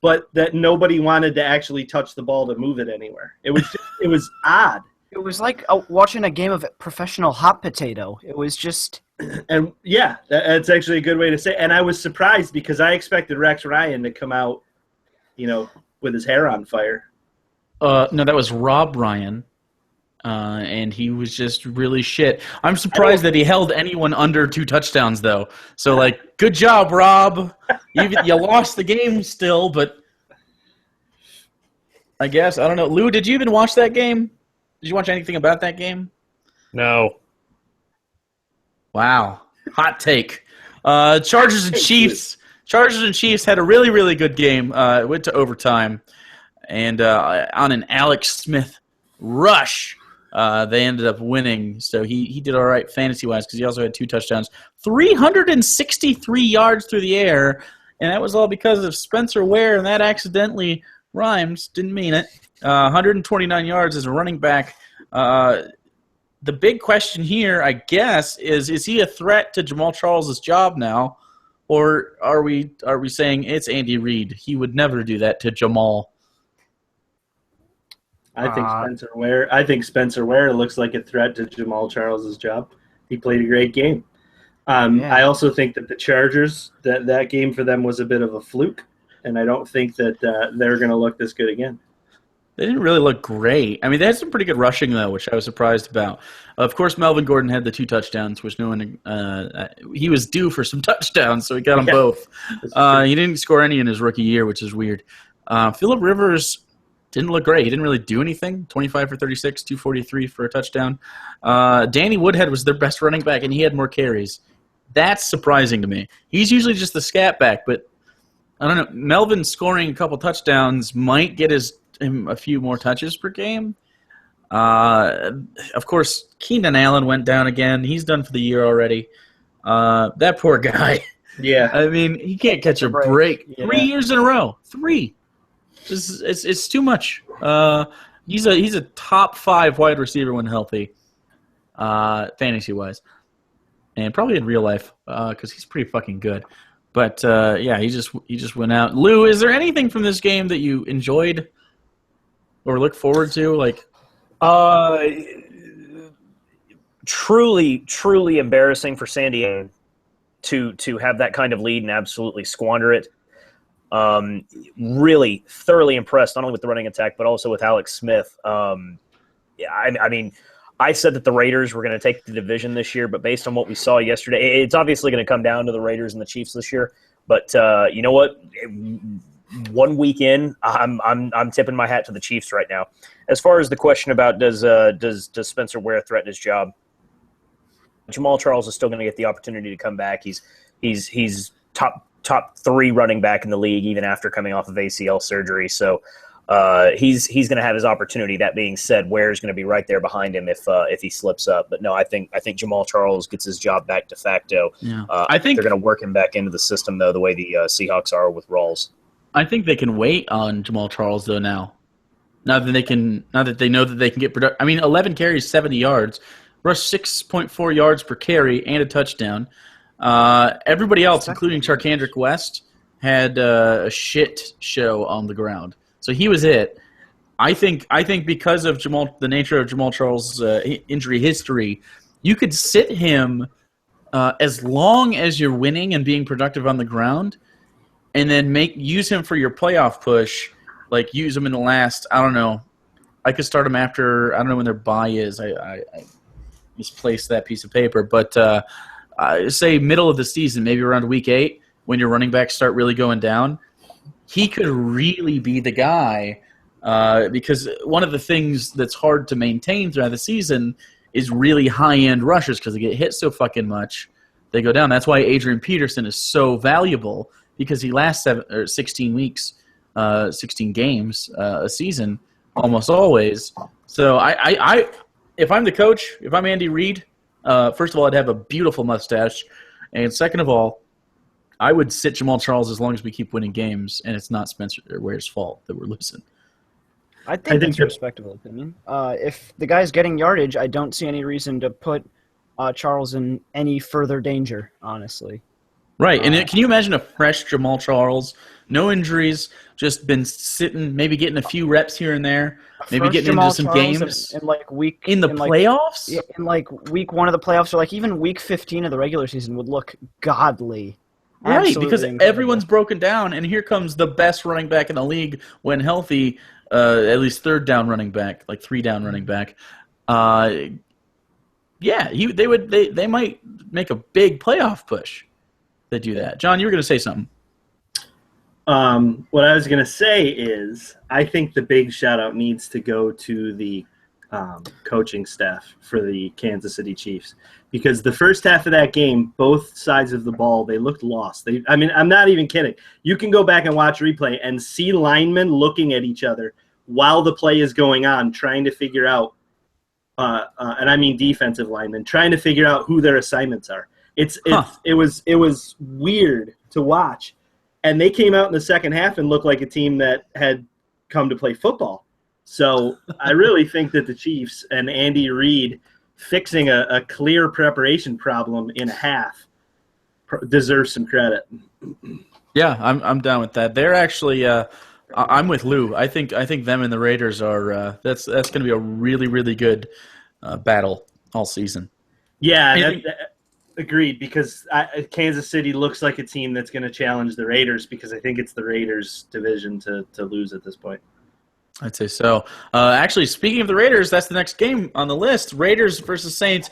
but that nobody wanted to actually touch the ball to move it anywhere. It was odd. It was like watching a game of professional hot potato. It was just. And yeah, that's actually a good way to say it. And I was surprised because I expected Rex Ryan to come out, with his hair on fire. No, that was Rob Ryan. And he was just really shit. I'm surprised that he held anyone under 2 touchdowns, though. So, good job, Rob. You lost the game still, but I guess. I don't know. Lou, did you even watch that game? Did you watch anything about that game? No. Wow. Hot take. Chargers and Chiefs. Chargers and Chiefs had a really, really good game. It went to overtime. And on an Alex Smith rush, they ended up winning. So he did all right fantasy-wise because he also had 2 touchdowns. 363 yards through the air, and that was all because of Spencer Ware, and that accidentally rhymes. Didn't mean it. 129 yards as a running back. The big question here, I guess, is he a threat to Jamal Charles' job now, or are we saying it's Andy Reid? He would never do that to Jamal. I think Spencer Ware looks like a threat to Jamal Charles' job. He played a great game. I also think that the Chargers, that game for them was a bit of a fluke, and I don't think that they're going to look this good again. They didn't really look great. I mean, they had some pretty good rushing, though, which I was surprised about. Of course, Melvin Gordon had the 2 touchdowns, which no one he was due for some touchdowns, so he got them both. He didn't score any in his rookie year, which is weird. Phillip Rivers didn't look great. He didn't really do anything. 25 for 36, 243 for a touchdown. Danny Woodhead was their best running back, and he had more carries. That's surprising to me. He's usually just the scat back, but I don't know. Melvin scoring a couple touchdowns might get him a few more touches per game. Of course, Keenan Allen went down again. He's done for the year already. That poor guy. Yeah. I mean, he can't catch a break. Yeah. 3 years in a row. 3. It's too much. He's a top 5 wide receiver when healthy, fantasy-wise. And probably in real life because he's pretty fucking good. But, he just went out. Lou, is there anything from this game that you enjoyed or look forward to? Truly embarrassing for San Diego to have that kind of lead and absolutely squander it. Really thoroughly impressed, not only with the running attack, but also with Alex Smith. I mean, I said that the Raiders were going to take the division this year, but based on what we saw yesterday, it's obviously going to come down to the Raiders and the Chiefs this year. But you know what? 1 week in, I'm tipping my hat to the Chiefs right now. As far as the question about does Spencer Ware threaten his job, Jamal Charles is still going to get the opportunity to come back. He's top 3 running back in the league even after coming off of ACL surgery. So he's going to have his opportunity. That being said, Ware is going to be right there behind him if he slips up. But no, I think Jamal Charles gets his job back de facto. Yeah. I think they're going to work him back into the system though, the way the Seahawks are with Rawls. I think they can wait on Jamal Charles though now. Now that they know that they can get production. I mean, 11 carries, 70 yards, rushed 6.4 yards per carry and a touchdown. Everybody else, including Charkandrick West, had a shit show on the ground. So he was it. I think because of the nature of Jamal Charles' injury history, you could sit him as long as you're winning and being productive on the ground, and then use him for your playoff push. Like use him in the last. I don't know. I could start him after. I don't know when their bye is. I misplaced that piece of paper, but say middle of the season, maybe around week 8, when your running backs start really going down, he could really be the guy. Because one of the things that's hard to maintain throughout the season is really high-end rushers because they get hit so fucking much, they go down. That's why Adrian Peterson is so valuable because he lasts 16 weeks, 16 games a season almost always. So I if I'm the coach, if I'm Andy Reid, first of all, I'd have a beautiful mustache, and second of all, I would sit Jamal Charles as long as we keep winning games, and it's not Spencer Ware's fault that we're losing. I think that's a respectable opinion. If the guy's getting yardage, I don't see any reason to put Charles in any further danger, honestly. Right, and can you imagine a fresh Jamal Charles, no injuries, just been sitting, maybe getting a few reps here and there, maybe getting into some games in like playoffs? Yeah, in like week 1 of the playoffs, or like even week 15 of the regular season would look godly. Right, Absolutely because incredible. everyone's broken down, and here comes the best running back in the league when healthy, at least third down running back, like 3 down running back. They might make a big playoff push. They do that. John, you were going to say something. What I was going to say is I think the big shout-out needs to go to the coaching staff for the Kansas City Chiefs, because the first half of that game, both sides of the ball, they looked lost. I'm not even kidding. You can go back and watch replay and see linemen looking at each other while the play is going on, trying to figure out, and I mean defensive linemen, trying to figure out who their assignments are. It was weird to watch. And they came out in the second half and looked like a team that had come to play football. So I really think that the Chiefs and Andy Reid fixing a clear preparation problem in a half deserves some credit. Yeah, I'm down with that. They're actually I'm with Lou. I think them and the Raiders are that's going to be a really, really good battle all season. Yeah, agreed, because Kansas City looks like a team that's going to challenge the Raiders, because I think it's the Raiders' division to lose at this point. I'd say so. Actually, speaking of the Raiders, that's the next game on the list. Raiders versus Saints.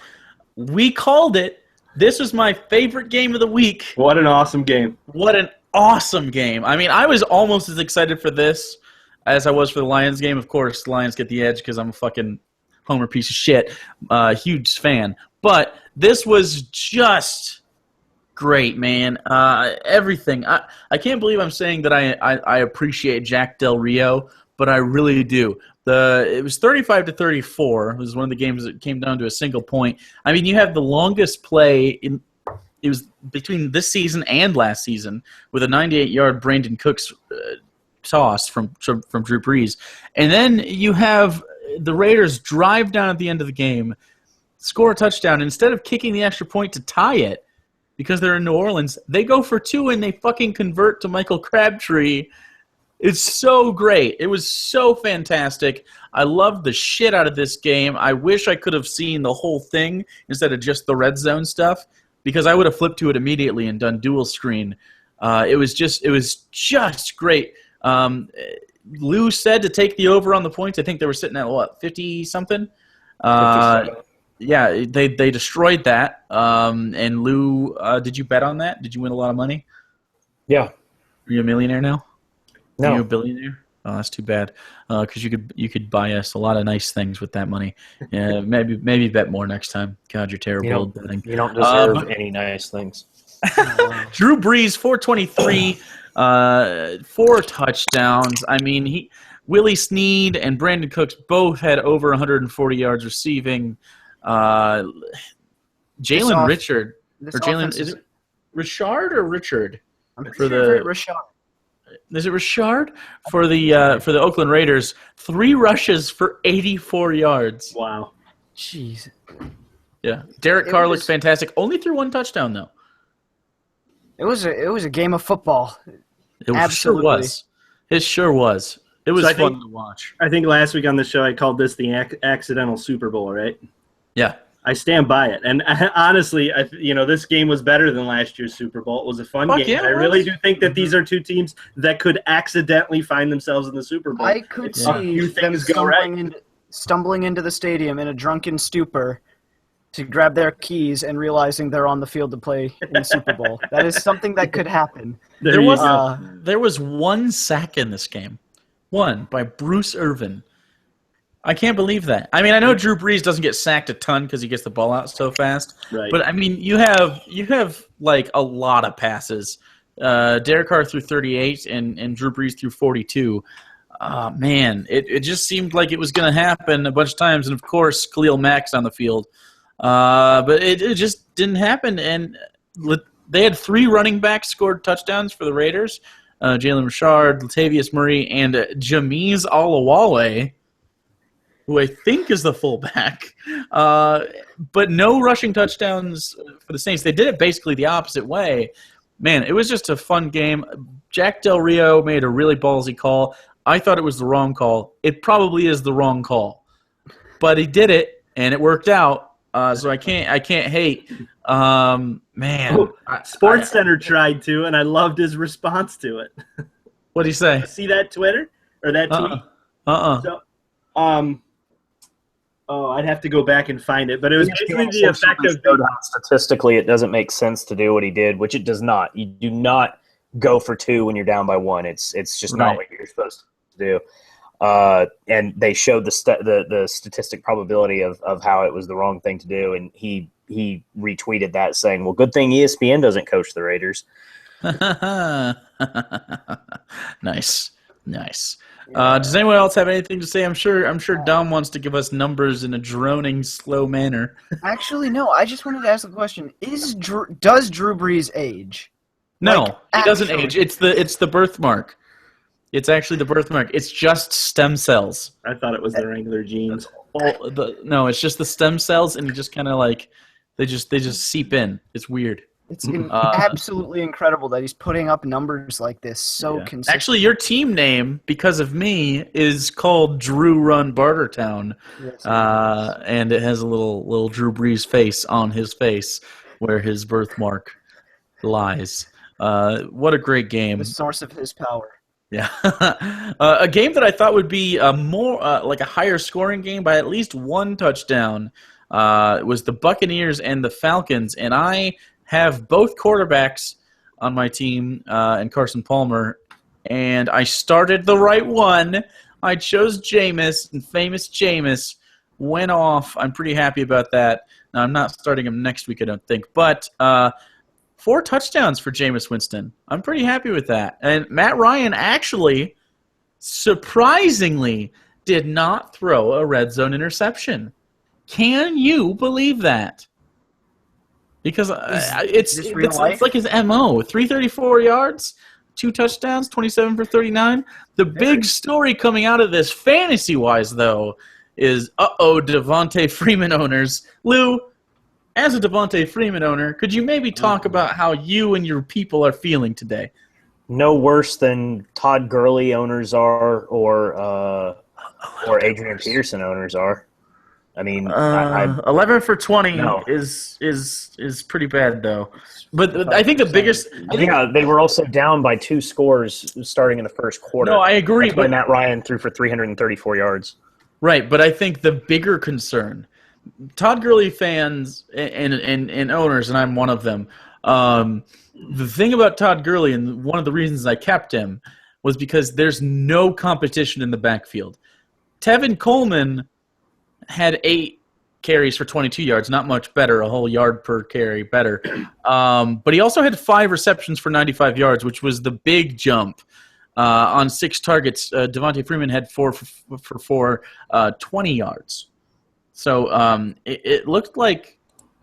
We called it. This was my favorite game of the week. What an awesome game. What an awesome game. I mean, I was almost as excited for this as I was for the Lions game. Of course, the Lions get the edge because I'm a fucking homer piece of shit. Huge fan. But this was just great, man. Everything. I can't believe I'm saying that I appreciate Jack Del Rio, but I really do. It was 35-34. It was one of the games that came down to a single point. I mean, you have the longest play it was between this season and last season with a 98-yard Brandon Cooks toss from Drew Brees. And then you have the Raiders drive down at the end of the game, score a touchdown. Instead of kicking the extra point to tie it, because they're in New Orleans, they go for 2 and they fucking convert to Michael Crabtree. It's so great. It was so fantastic. I loved the shit out of this game. I wish I could have seen the whole thing instead of just the red zone stuff, because I would have flipped to it immediately and done dual screen. It was just great. Lou said to take the over on the points. I think they were sitting at, 50-something? 57. Yeah, they destroyed that. And Lou, did you bet on that? Did you win a lot of money? Yeah. Are you a millionaire now? No. Are you a billionaire? Oh, that's too bad. Because you could buy us a lot of nice things with that money. Yeah, maybe bet more next time. God, you're terrible at betting. You don't deserve any nice things. Drew Brees, 423, 4 touchdowns. I mean, Willie Snead and Brandon Cooks both had over 140 yards receiving. Jalen Richard or Jalen, is it Richard or Richard? Rashard. Is it Richard for the Oakland Raiders? 3 rushes for 84 yards. Wow. Jeez. Yeah, Derek Carr looked fantastic. Only threw 1 touchdown though. It was a game of football. It sure was. It sure was. It was So fun to watch. I think last week on the show I called this the accidental Super Bowl, right? Yeah. I stand by it. And honestly, this game was better than last year's Super Bowl. It was a fun game. Yeah, and I really do think that these are two teams that could accidentally find themselves in the Super Bowl. I could see them stumbling into the stadium in a drunken stupor to grab their keys and realizing they're on the field to play in the Super Bowl. That is something that could happen. There was one sack in this game. One by Bruce Irvin. I can't believe that. I mean, I know Drew Brees doesn't get sacked a ton because he gets the ball out so fast. Right. But I mean, you have like a lot of passes. Derek Carr threw 38 and Drew Brees threw 42. Man, it just seemed like it was going to happen a bunch of times, and of course, Khalil Mack's on the field. But it just didn't happen, and they had 3 running backs scored touchdowns for the Raiders: Jalen Richard, Latavius Murray, and Jameez Olawale, who I think is the fullback. But no rushing touchdowns for the Saints. They did it basically the opposite way. Man, it was just a fun game. Jack Del Rio made a really ballsy call. I thought it was the wrong call. It probably is the wrong call. But he did it, and it worked out. So I can't hate. Man. Sports Center tried to, and I loved his response to it. What'd he say? See that Twitter? Or that tweet? So, I'd have to go back and find it, but it was basically the effect of statistically it doesn't make sense to do what he did, which it does not. You do not go for 2 when you're down by 1. It's just not what you're supposed to do. And they showed the statistic probability of how it was the wrong thing to do, and he retweeted that saying, "Well, good thing ESPN doesn't coach the Raiders." Nice. Does anyone else have anything to say? I'm sure Dom wants to give us numbers in a droning, slow manner. Actually, no. I just wanted to ask the question: does Drew Brees age? No, he doesn't age. It's the birthmark. It's actually the birthmark. It's just stem cells. I thought it was the regular genes. No, it's just the stem cells, and you just kind of like they just seep in. It's weird. It's absolutely incredible that he's putting up numbers like this so consistently. Actually, your team name, because of me, is called Drew Run Bartertown, and it has a little Drew Brees face on his face where his birthmark lies. What a great game! The source of his power. Yeah, a game that I thought would be more like a higher scoring game by at least 1 touchdown was the Buccaneers and the Falcons, and I have both quarterbacks on my team and Carson Palmer, and I started the right one. I chose Jameis, and famous Jameis went off. I'm pretty happy about that. Now, I'm not starting him next week, I don't think, but 4 touchdowns for Jameis Winston. I'm pretty happy with that. And Matt Ryan actually, surprisingly, did not throw a red zone interception. Can you believe that? Because it's like his MO. 334 yards, 2 touchdowns, 27 for 39. The big story coming out of this fantasy-wise, though, is, Devontae Freeman owners. Lou, as a Devontae Freeman owner, could you maybe talk about how you and your people are feeling today? No worse than Todd Gurley owners are, or Adrian Peterson owners are. I mean, 11 for 20 is pretty bad, though. But I think the biggest. They were also down by 2 scores starting in the first quarter. No, I agree. But Matt Ryan threw for 334 yards. Right, but I think the bigger concern, Todd Gurley fans and owners, and I'm one of them. The thing about Todd Gurley, and one of the reasons I kept him, was because there's no competition in the backfield. Tevin Coleman had 8 carries for 22 yards, not much better, a whole yard per carry better. But he also had 5 receptions for 95 yards, which was the big jump. On 6 targets, Devontae Freeman had 4 for 4, 20 yards. So it looked like,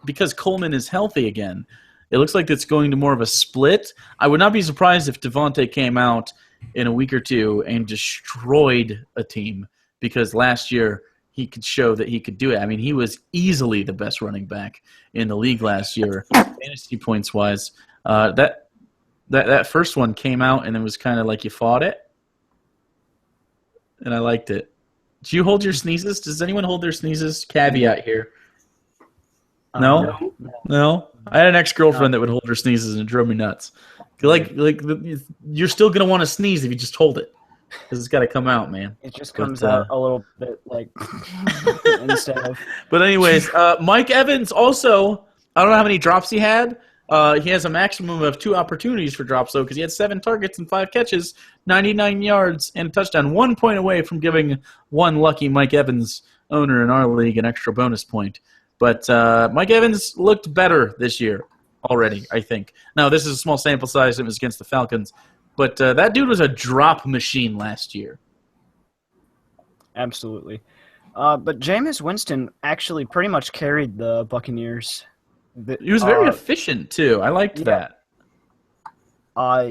because Coleman is healthy again, it looks like it's going to more of a split. I would not be surprised if Devontae came out in a week or 2 and destroyed a team, because last year he could show that he could do it. I mean, he was easily the best running back in the league last year, fantasy points wise. That first one came out and it was kind of like you fought it. and I liked it. Do you hold your sneezes? Does anyone hold their sneezes? Caveat here. No? No? I had an ex-girlfriend that would hold her sneezes, and it drove me nuts. You're still going to want to sneeze if you just hold it. Because it's got to come out, man. It just comes out a little bit like instead of. But anyways, Mike Evans also, I don't know how many drops he had. He has a maximum of 2 opportunities for drops, though, because he had 7 targets and 5 catches, 99 yards, and a touchdown. 1 point away from giving one lucky Mike Evans owner in our league an extra bonus point. But Mike Evans looked better this year already, I think. Now, this is a small sample size. It was against the Falcons. But that dude was a drop machine last year. Absolutely. But Jameis Winston actually pretty much carried the Buccaneers. He was very efficient, too. I liked that.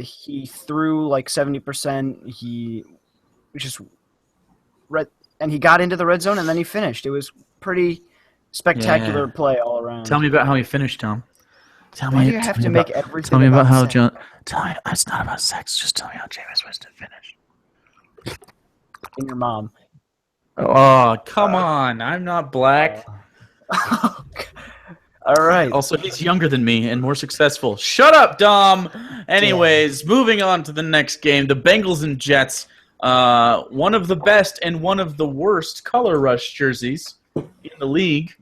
He threw like 70%. He just and he got into the red zone, and then he finished. It was pretty spectacular play all around. Tell me about how he finished, Tom. Why do you have to make everything Tell me about how sex? John. Tell me it's not about sex. Just tell me how Jameis Winston finished. And your mom. Oh, come on! I'm not black. All right. Also, he's younger than me and more successful. Shut up, Dom. Anyways, moving on to the next game, the Bengals and Jets. One of the best and one of the worst color rush jerseys in the league,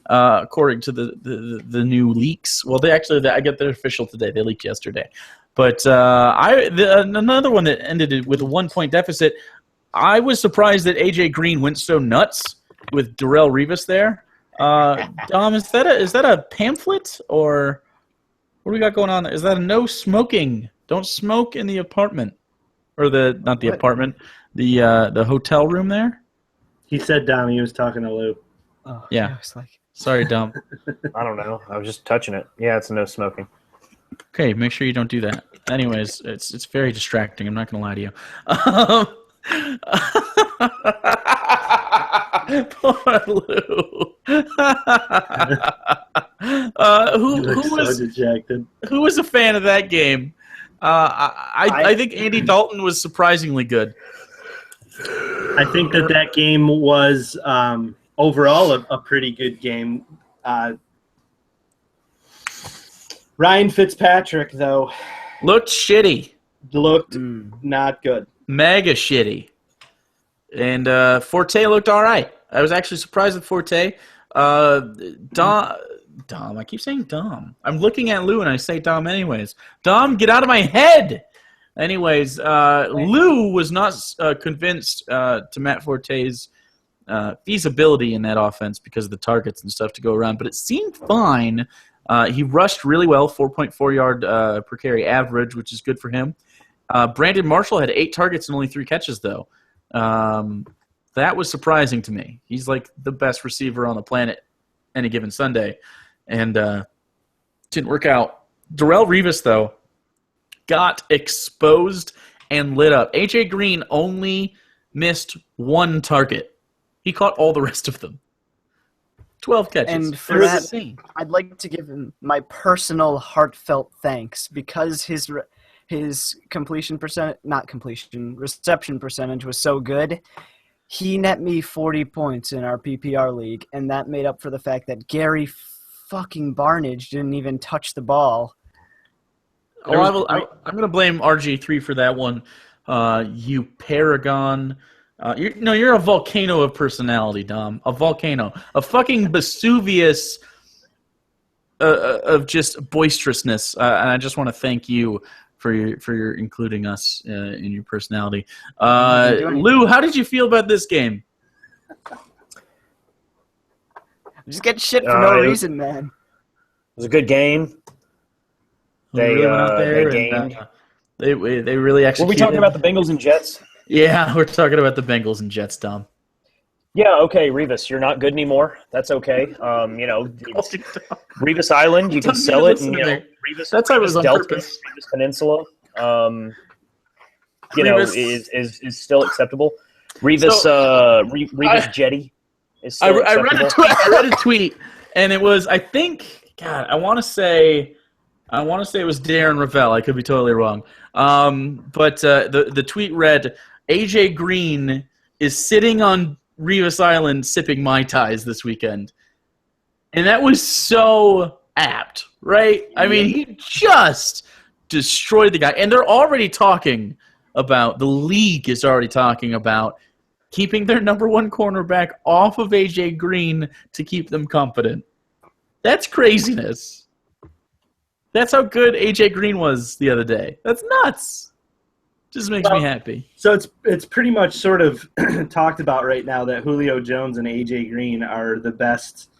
according to the new leaks. Well, I got their official today. They leaked yesterday. But another one that ended with a 1-point deficit. I was surprised that AJ Green went so nuts with Darrelle Revis there. Dom, is that a pamphlet or what do we got going on there? Is that a no smoking? Don't smoke in the apartment, or not the apartment, the hotel room there. He said, Dom, he was talking to Lou. Oh, yeah. I was like, sorry, Dom. I don't know. I was just touching it. Yeah, it's no smoking. Okay, make sure you don't do that. Anyways, it's very distracting. I'm not going to lie to you. Poor Lou. Who was a fan of that game? I think Andy Dalton was surprisingly good. I think that game was overall a pretty good game. Ryan Fitzpatrick, though, looked shitty. Looked not good. Mega shitty. And Forte looked all right. I was actually surprised with Forte. Dom, I keep saying Dom. I'm looking at Lou and I say Dom anyways. Dom, get out of my head! Anyways, Lou was not convinced to Matt Forte's feasibility in that offense because of the targets and stuff to go around, but it seemed fine. He rushed really well, 4.4 yard per carry average, which is good for him. Brandon Marshall had 8 targets and only 3 catches, though. That was surprising to me. He's like the best receiver on the planet any given Sunday, and didn't work out. Darrelle Revis, though, got exposed and lit up. AJ Green only missed 1 target. He caught all the rest of them. 12 catches. And for that, I'd like to give him my personal heartfelt thanks because his reception percentage was so good. He net me 40 points in our PPR league, and that made up for the fact that Gary fucking Barnage didn't even touch the ball. I'm going to blame RG3 for that one. You paragon. You're a volcano of personality, Dom. A volcano. A fucking Vesuvius of just boisterousness. And I just want to thank you for your including us in your personality. Lou, how did you feel about this game? Just get shit for no reason, man. It was a good game. They really went out there gained. They really executed. Were we talking about the Bengals and Jets? Yeah, we're talking about the Bengals and Jets, Dom. Yeah, okay, Revis, you're not good anymore. That's okay. Revis Island, you can sell it, and Revis. That's how it was on Delta, purpose. Revis Peninsula, is still acceptable. Revis, Revis Jetty is still acceptable. I read a tweet, and it was, I think, God, I want to say it was Darren Ravel. I could be totally wrong. But the tweet read, AJ Green is sitting on Revis Island sipping Mai Tais this weekend. And that was so apt, right? I mean, he just destroyed the guy. And they're already talking about, the league is already talking about keeping their number one cornerback off of A.J. Green to keep them confident. That's craziness. That's how good A.J. Green was the other day. That's nuts. Just makes me happy. So it's pretty much sort of talked about right now that Julio Jones and A.J. Green are the best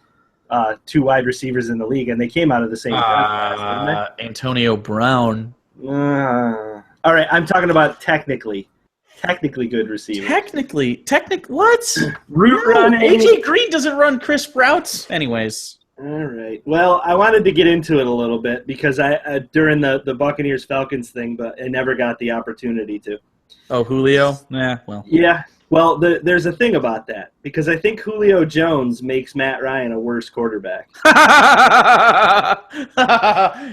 two wide receivers in the league, and they came out of the same class, didn't they? Antonio Brown. All right, I'm talking about technically good receivers. What? Route running. A.J. Green doesn't run crisp routes. Anyways. All right. Well, I wanted to get into it a little bit because I during the Buccaneers-Falcons thing, but I never got the opportunity to. Oh, Julio? Yeah, well. Yeah. Well, there's a thing about that because I think Julio Jones makes Matt Ryan a worse quarterback.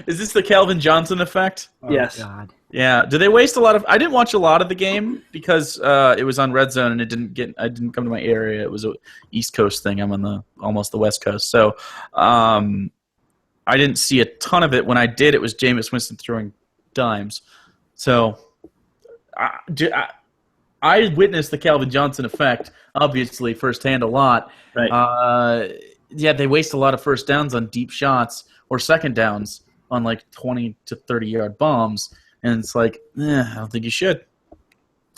Is this the Calvin Johnson effect? Yes. God. Yeah. Did they waste a lot of? I didn't watch a lot of the game because it was on Red Zone and I didn't come to my area. It was a East Coast thing. I'm on almost the West Coast, so I didn't see a ton of it. When I did, it was Jameis Winston throwing dimes. So I witnessed the Calvin Johnson effect, obviously, firsthand a lot. Right. Yeah, they waste a lot of first downs on deep shots or second downs on like 20 to 30-yard bombs, and it's like, I don't think you should.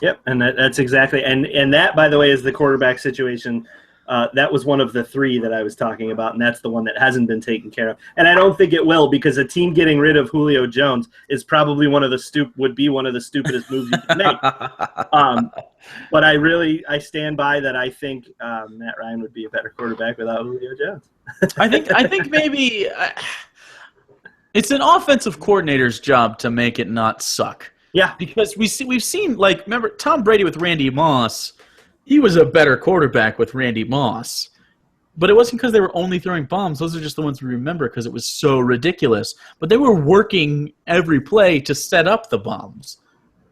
Yep, and that's exactly – and that, by the way, is the quarterback situation. That was one of the three that I was talking about, and that's the one that hasn't been taken care of. And I don't think it will because a team getting rid of Julio Jones is probably one of the stupidest moves you can make. But I stand by that. I think Matt Ryan would be a better quarterback without Julio Jones. I think maybe it's an offensive coordinator's job to make it not suck. Yeah, because we've seen, like, remember Tom Brady with Randy Moss. He was a better quarterback with Randy Moss. But it wasn't because they were only throwing bombs. Those are just the ones we remember because it was so ridiculous. But they were working every play to set up the bombs.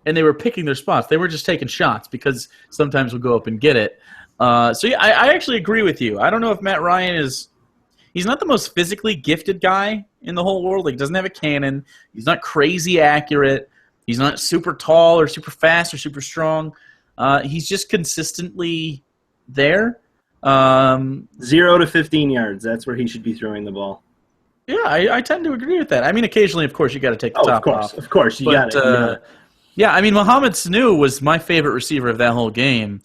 And they were picking their spots. They were just taking shots because sometimes we'll go up and get it. So, yeah, I actually agree with you. I don't know if Matt Ryan is – he's not the most physically gifted guy in the whole world. Like, he doesn't have a cannon. He's not crazy accurate. He's not super tall or super fast or super strong. He's just consistently there. 0 to 15 yards. That's where he should be throwing the ball. Yeah, I tend to agree with that. I mean, occasionally, of course, you got to take the top off. Of course, you got it. Yeah, I mean, Mohamed Sanu was my favorite receiver of that whole game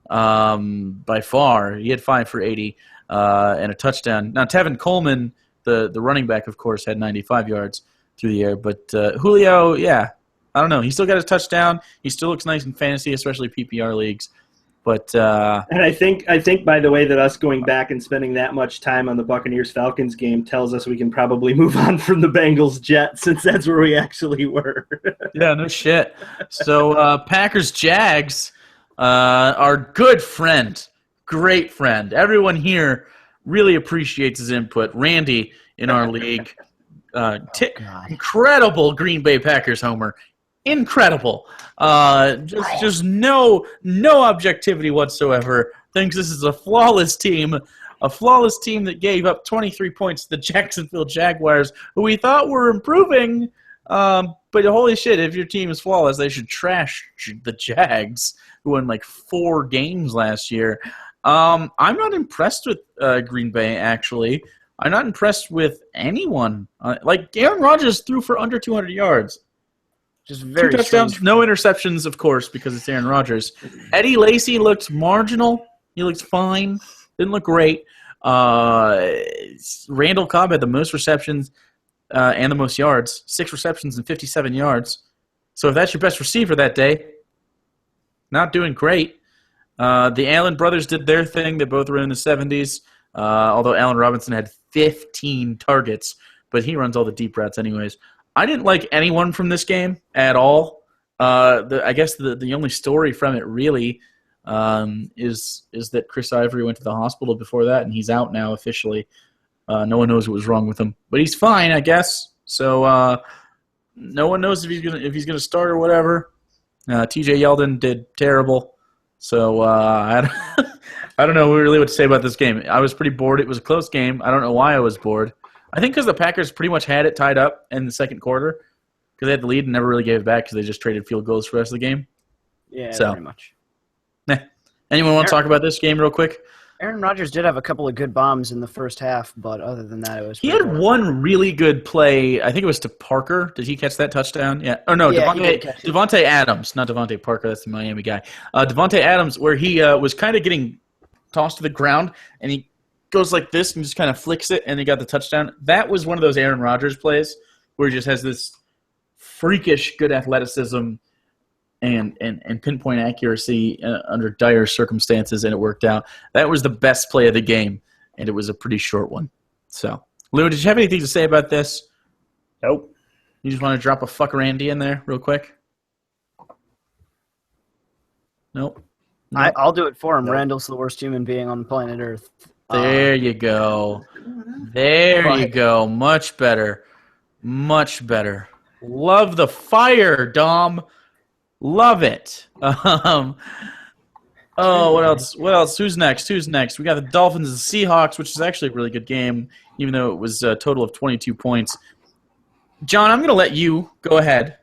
by far. He had 5 for 80 and a touchdown. Now, Tevin Coleman, the running back, of course, had 95 yards through the air. But Julio, yeah. I don't know. He still got a touchdown. He still looks nice in fantasy, especially PPR leagues. But and I think by the way that us going back and spending that much time on the Buccaneers-Falcons game tells us we can probably move on from the Bengals-Jets since that's where we actually were. Yeah, no shit. So Packers-Jags, our good friend, great friend. Everyone here really appreciates his input. Randy in our league, incredible Green Bay Packers homer. Incredible. Just no objectivity whatsoever. Thinks this is a flawless team that gave up 23 points to the Jacksonville Jaguars, who we thought were improving. But holy shit, if your team is flawless, they should trash the Jags, who won like 4 games last year. I'm not impressed with Green Bay, actually. I'm not impressed with anyone. Like, Aaron Rodgers threw for under 200 yards. Just very 2 touchdowns, no interceptions, of course, because it's Aaron Rodgers. Eddie Lacy looked marginal. He looked fine. Didn't look great. Randall Cobb had the most receptions and the most yards. 6 receptions and 57 yards. So if that's your best receiver that day, not doing great. The Allen brothers did their thing. They both were in the 70s, although Allen Robinson had 15 targets, but he runs all the deep routes anyways. I didn't like anyone from this game at all. I guess the only story from it really is that Chris Ivory went to the hospital before that, and he's out now officially. No one knows what was wrong with him, but he's fine, I guess. So no one knows if he's gonna start or whatever. T.J. Yeldon did terrible. So I don't know really what to say about this game. I was pretty bored. It was a close game. I don't know why I was bored. I think because the Packers pretty much had it tied up in the second quarter because they had the lead and never really gave it back because they just traded field goals for the rest of the game. Yeah, So, pretty much. Anyone want to talk about this game real quick? Aaron Rodgers did have a couple of good bombs in the first half, but other than that, it was. He had one really good play. I think it was to Parker. Did he catch that touchdown? Yeah. Oh no, Yeah, Devontae Adams, not Devontae Parker. That's the Miami guy. Devontae Adams, where he was kind of getting tossed to the ground, and he goes like this and just kind of flicks it, and he got the touchdown. That was one of those Aaron Rodgers plays where he just has this freakish good athleticism and pinpoint accuracy under dire circumstances, and it worked out. That was the best play of the game, and it was a pretty short one. So, Lou, did you have anything to say about this? Nope. You just want to drop a fuck Randy in there real quick? Nope. I'll do it for him. Nope. Randall's the worst human being on planet Earth. There you go. There you go. Much better. Much better. Love the fire, Dom. Love it. Oh, what else? What else? Who's next? We got the Dolphins and the Seahawks, which is actually a really good game, even though it was a total of 22 points. John, I'm going to let you go ahead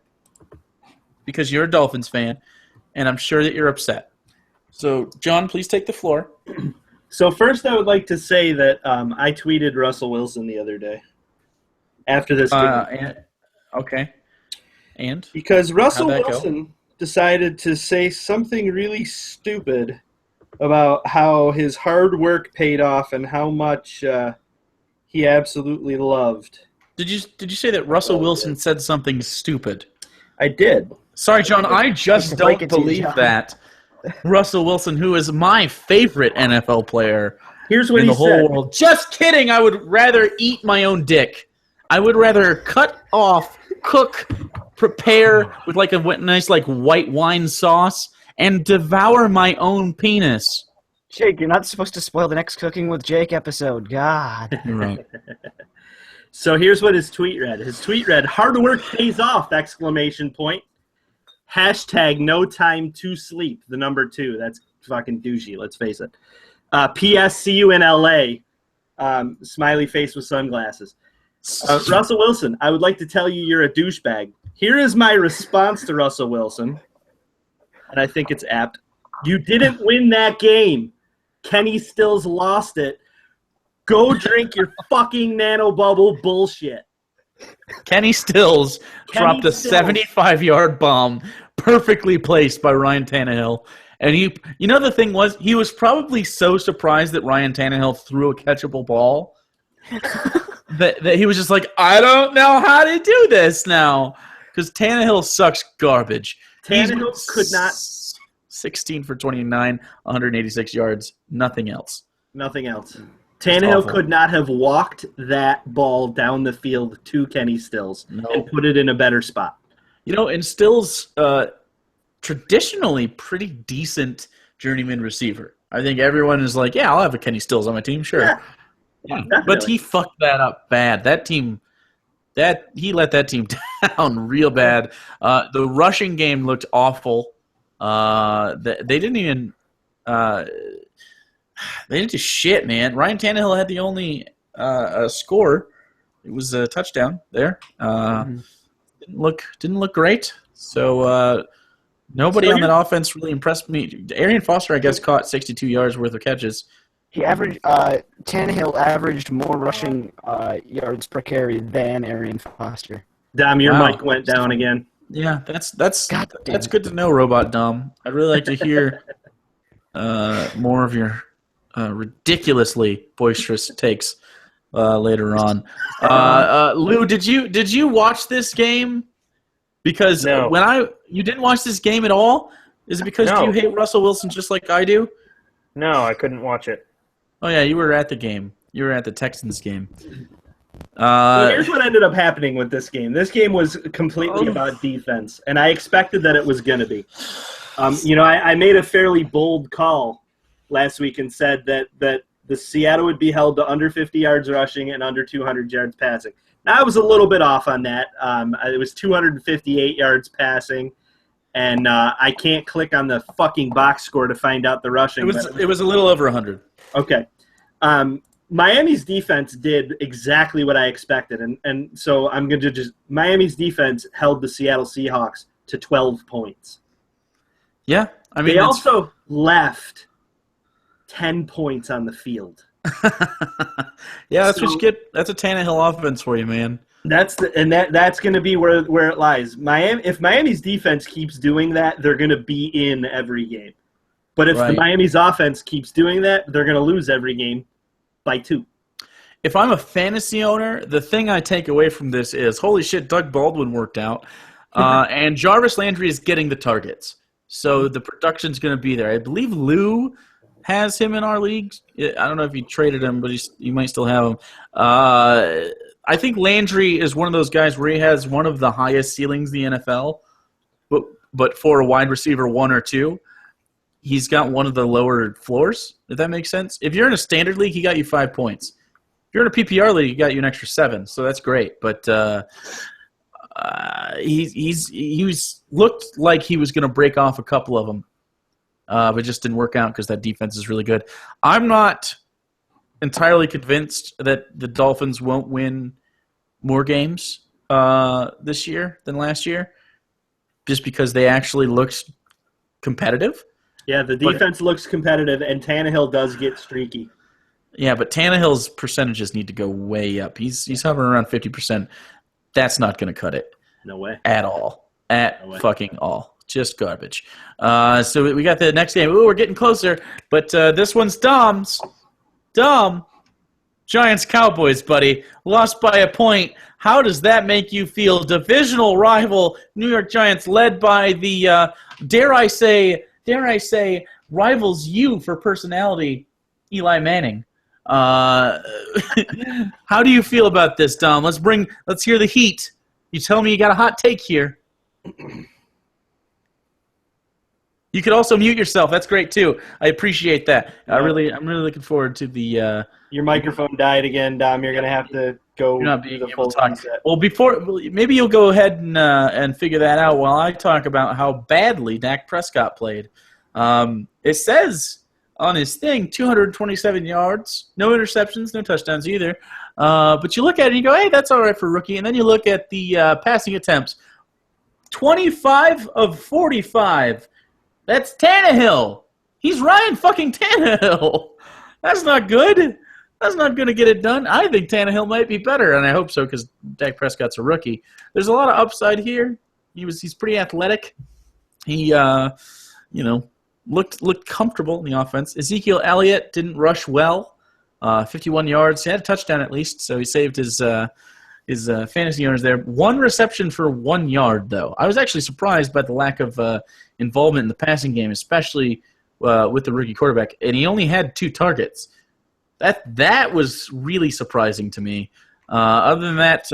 because you're a Dolphins fan, and I'm sure that you're upset. So, John, please take the floor. So first, I would like to say that I tweeted Russell Wilson the other day after this game. Okay. And? Because Russell How'd that Wilson decided to say something really stupid about how his hard work paid off and how much he absolutely loved. Did you say that Russell Wilson said something stupid? I did. Sorry, John, I just Break don't it to you, believe John. that. Russell Wilson, who is my favorite NFL player Here's what in he the whole said. world. Just kidding. I would rather eat my own dick. I would rather cut off, cook, prepare with like a nice like white wine sauce and devour my own penis. Jake, you're not supposed to spoil the next Cooking with Jake episode. God. You're right. So here's what his tweet read. His tweet read, "Hard work pays off!" ! Hashtag no time to sleep. The number 2. That's fucking douchey. Let's face it. P.S. See you in L.A. Smiley face with sunglasses. Russell Wilson, I would like to tell you you're a douchebag. Here is my response to Russell Wilson, and I think it's apt. You didn't win that game. Kenny Stills lost it. Go drink your fucking nanobubble bullshit. Kenny Stills dropped a 75-yard bomb perfectly placed by Ryan Tannehill. And you know the thing was, he was probably so surprised that Ryan Tannehill threw a catchable ball that he was just like, I don't know how to do this now. Because Tannehill sucks garbage. Tannehill could not. 16 for 29, 186 yards, nothing else. Nothing else. Tannehill awful. could not have walked that ball down the field to Kenny Stills and put it in a better spot. You know, and Stills, traditionally pretty decent journeyman receiver. I think everyone is like, yeah, I'll have a Kenny Stills on my team, sure. Yeah. But he fucked that up bad. That team, he let that team down real bad. The rushing game looked awful. They didn't even they didn't do shit, man. Ryan Tannehill had the only score. It was a touchdown there. Didn't look great. So nobody on that offense really impressed me. Arian Foster, I guess, caught 62 yards worth of catches. He averaged Tannehill averaged more rushing yards per carry than Arian Foster. Dom, your mic went down again. Yeah, that's good to know, Robot Dom. I'd really like to hear more of your ridiculously boisterous takes later on. Lou, did you watch this game? Because No. You didn't watch this game at all? Is it because No. you hate Russell Wilson just like I do? No, I couldn't watch it. Oh yeah, you were at the game. You were at the Texans game. So here's what ended up happening with this game. This game was completely about defense, and I expected that it was going to be. I made a fairly bold call last week and said that the Seattle would be held to under 50 yards rushing and under 200 yards passing. Now, I was a little bit off on that. It was 258 yards passing and I can't click on the fucking box score to find out the rushing. It was a little over 100. Okay. Miami's defense did exactly what I expected, and so I'm going to just – Miami's defense held the Seattle Seahawks to 12 points. Yeah. I mean, they also left 10 points on the field. Yeah, that's what you get. That's a Tannehill offense for you, man. That's going to be where it lies. If Miami's defense keeps doing that, they're going to be in every game. But if the Miami's offense keeps doing that, they're going to lose every game by 2. If I'm a fantasy owner, the thing I take away from this is, holy shit, Doug Baldwin worked out, and Jarvis Landry is getting the targets. So the production's going to be there. I believe Lou has him in our league. I don't know if he traded him, but you might still have him. I think Landry is one of those guys where he has one of the highest ceilings in the NFL, but for a wide receiver 1 or 2, he's got one of the lower floors, if that makes sense. If you're in a standard league, he got you 5 points. If you're in a PPR league, he got you an extra 7, so that's great. But he's looked like he was going to break off a couple of them, but just didn't work out because that defense is really good. I'm not entirely convinced that the Dolphins won't win more games this year than last year, just because they actually looked competitive. Yeah, the defense looks competitive, and Tannehill does get streaky. Yeah, but Tannehill's percentages need to go way up. He's hovering around 50%. That's not going to cut it. No way. At all. Fucking all. Just garbage. So we got the next game. Ooh, we're getting closer. But this one's Dom's. Dom. Giants-Cowboys, buddy. Lost by a point. How does that make you feel? Divisional rival New York Giants led by the, dare I say, rivals you for personality, Eli Manning. How do you feel about this, Dom? Let's hear the heat. You tell me you got a hot take here. You could also mute yourself. That's great too. I appreciate that. I'm really looking forward to the. Your microphone died again, Dom. You're gonna have to go. You're not being able to talk. Well, maybe you'll go ahead and figure that out while I talk about how badly Dak Prescott played. It says on his thing 227 yards, no interceptions, no touchdowns either. But you look at it and you go, hey, that's all right for a rookie. And then you look at the passing attempts, 25 of 45. That's Tannehill. He's Ryan fucking Tannehill. That's not good. That's not going to get it done. I think Tannehill might be better, and I hope so because Dak Prescott's a rookie. There's a lot of upside here. He's pretty athletic. He, looked comfortable in the offense. Ezekiel Elliott didn't rush well. 51 yards. He had a touchdown at least, so he saved his fantasy owners there. 1 reception for 1 yard, though. I was actually surprised by the lack of involvement in the passing game, especially with the rookie quarterback. And he only had 2 targets. That was really surprising to me. Other than that,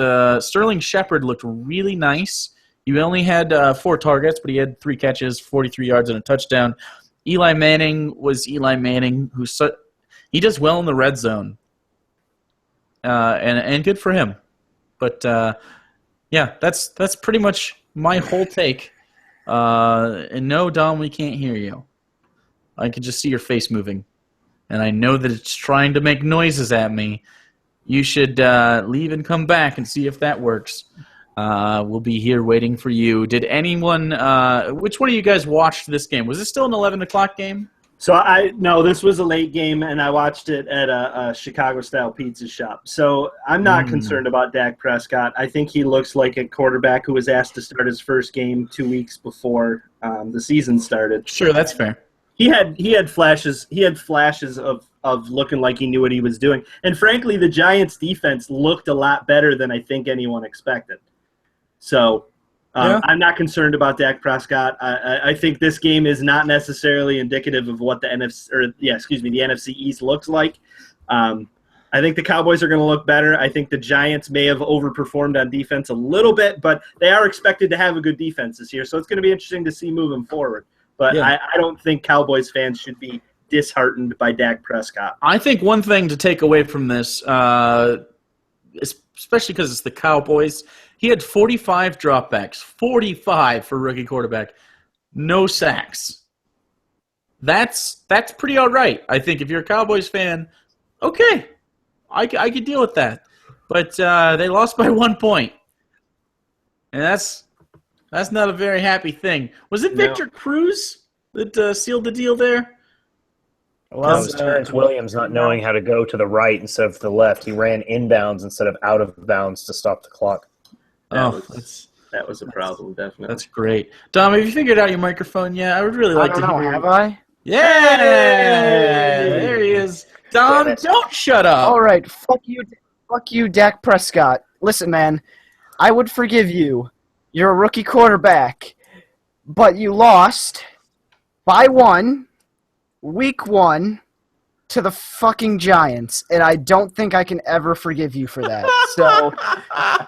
Sterling Shepard looked really nice. He only had 4 targets, but he had 3 catches, 43 yards, and a touchdown. Eli Manning was Eli Manning, he does well in the red zone, and good for him. But yeah, that's pretty much my whole take. And no, Dom, we can't hear you. I can just see your face moving, and I know that it's trying to make noises at me. You should leave and come back and see if that works. We'll be here waiting for you. Did anyone? Which one of you guys watched this game? Was it still an 11 o'clock game? So no, this was a late game, and I watched it at a Chicago-style pizza shop. So I'm not concerned about Dak Prescott. I think he looks like a quarterback who was asked to start his first game 2 weeks before the season started. Sure, that's fair. He had flashes. He had flashes of looking like he knew what he was doing. And frankly, the Giants' defense looked a lot better than I think anyone expected. So I'm not concerned about Dak Prescott. I think this game is not necessarily indicative of what the NFC East looks like. I think the Cowboys are going to look better. I think the Giants may have overperformed on defense a little bit, but they are expected to have a good defense this year. So it's going to be interesting to see moving forward. But I don't think Cowboys fans should be disheartened by Dak Prescott. I think one thing to take away from this, especially because it's the Cowboys, he had 45 dropbacks, 45 for rookie quarterback. no sacks. That's pretty all right. I think if you're a Cowboys fan, okay, I could deal with that. But they lost by 1 point, and that's not a very happy thing. Was it Victor Cruz that sealed the deal there? Well, it was Terrence Williams not knowing how to go to the right instead of the left. He ran inbounds instead of out of bounds to stop the clock. That was a problem, definitely. That's great. Dom, have you figured out your microphone yet? I would really like to hear. Have I? Yeah! There he is. Dom, don't shut up. All right, fuck you, Dak Prescott. Listen, man, I would forgive you. You're a rookie quarterback, but you lost by 1, week 1, to the fucking Giants, and I don't think I can ever forgive you for that. So,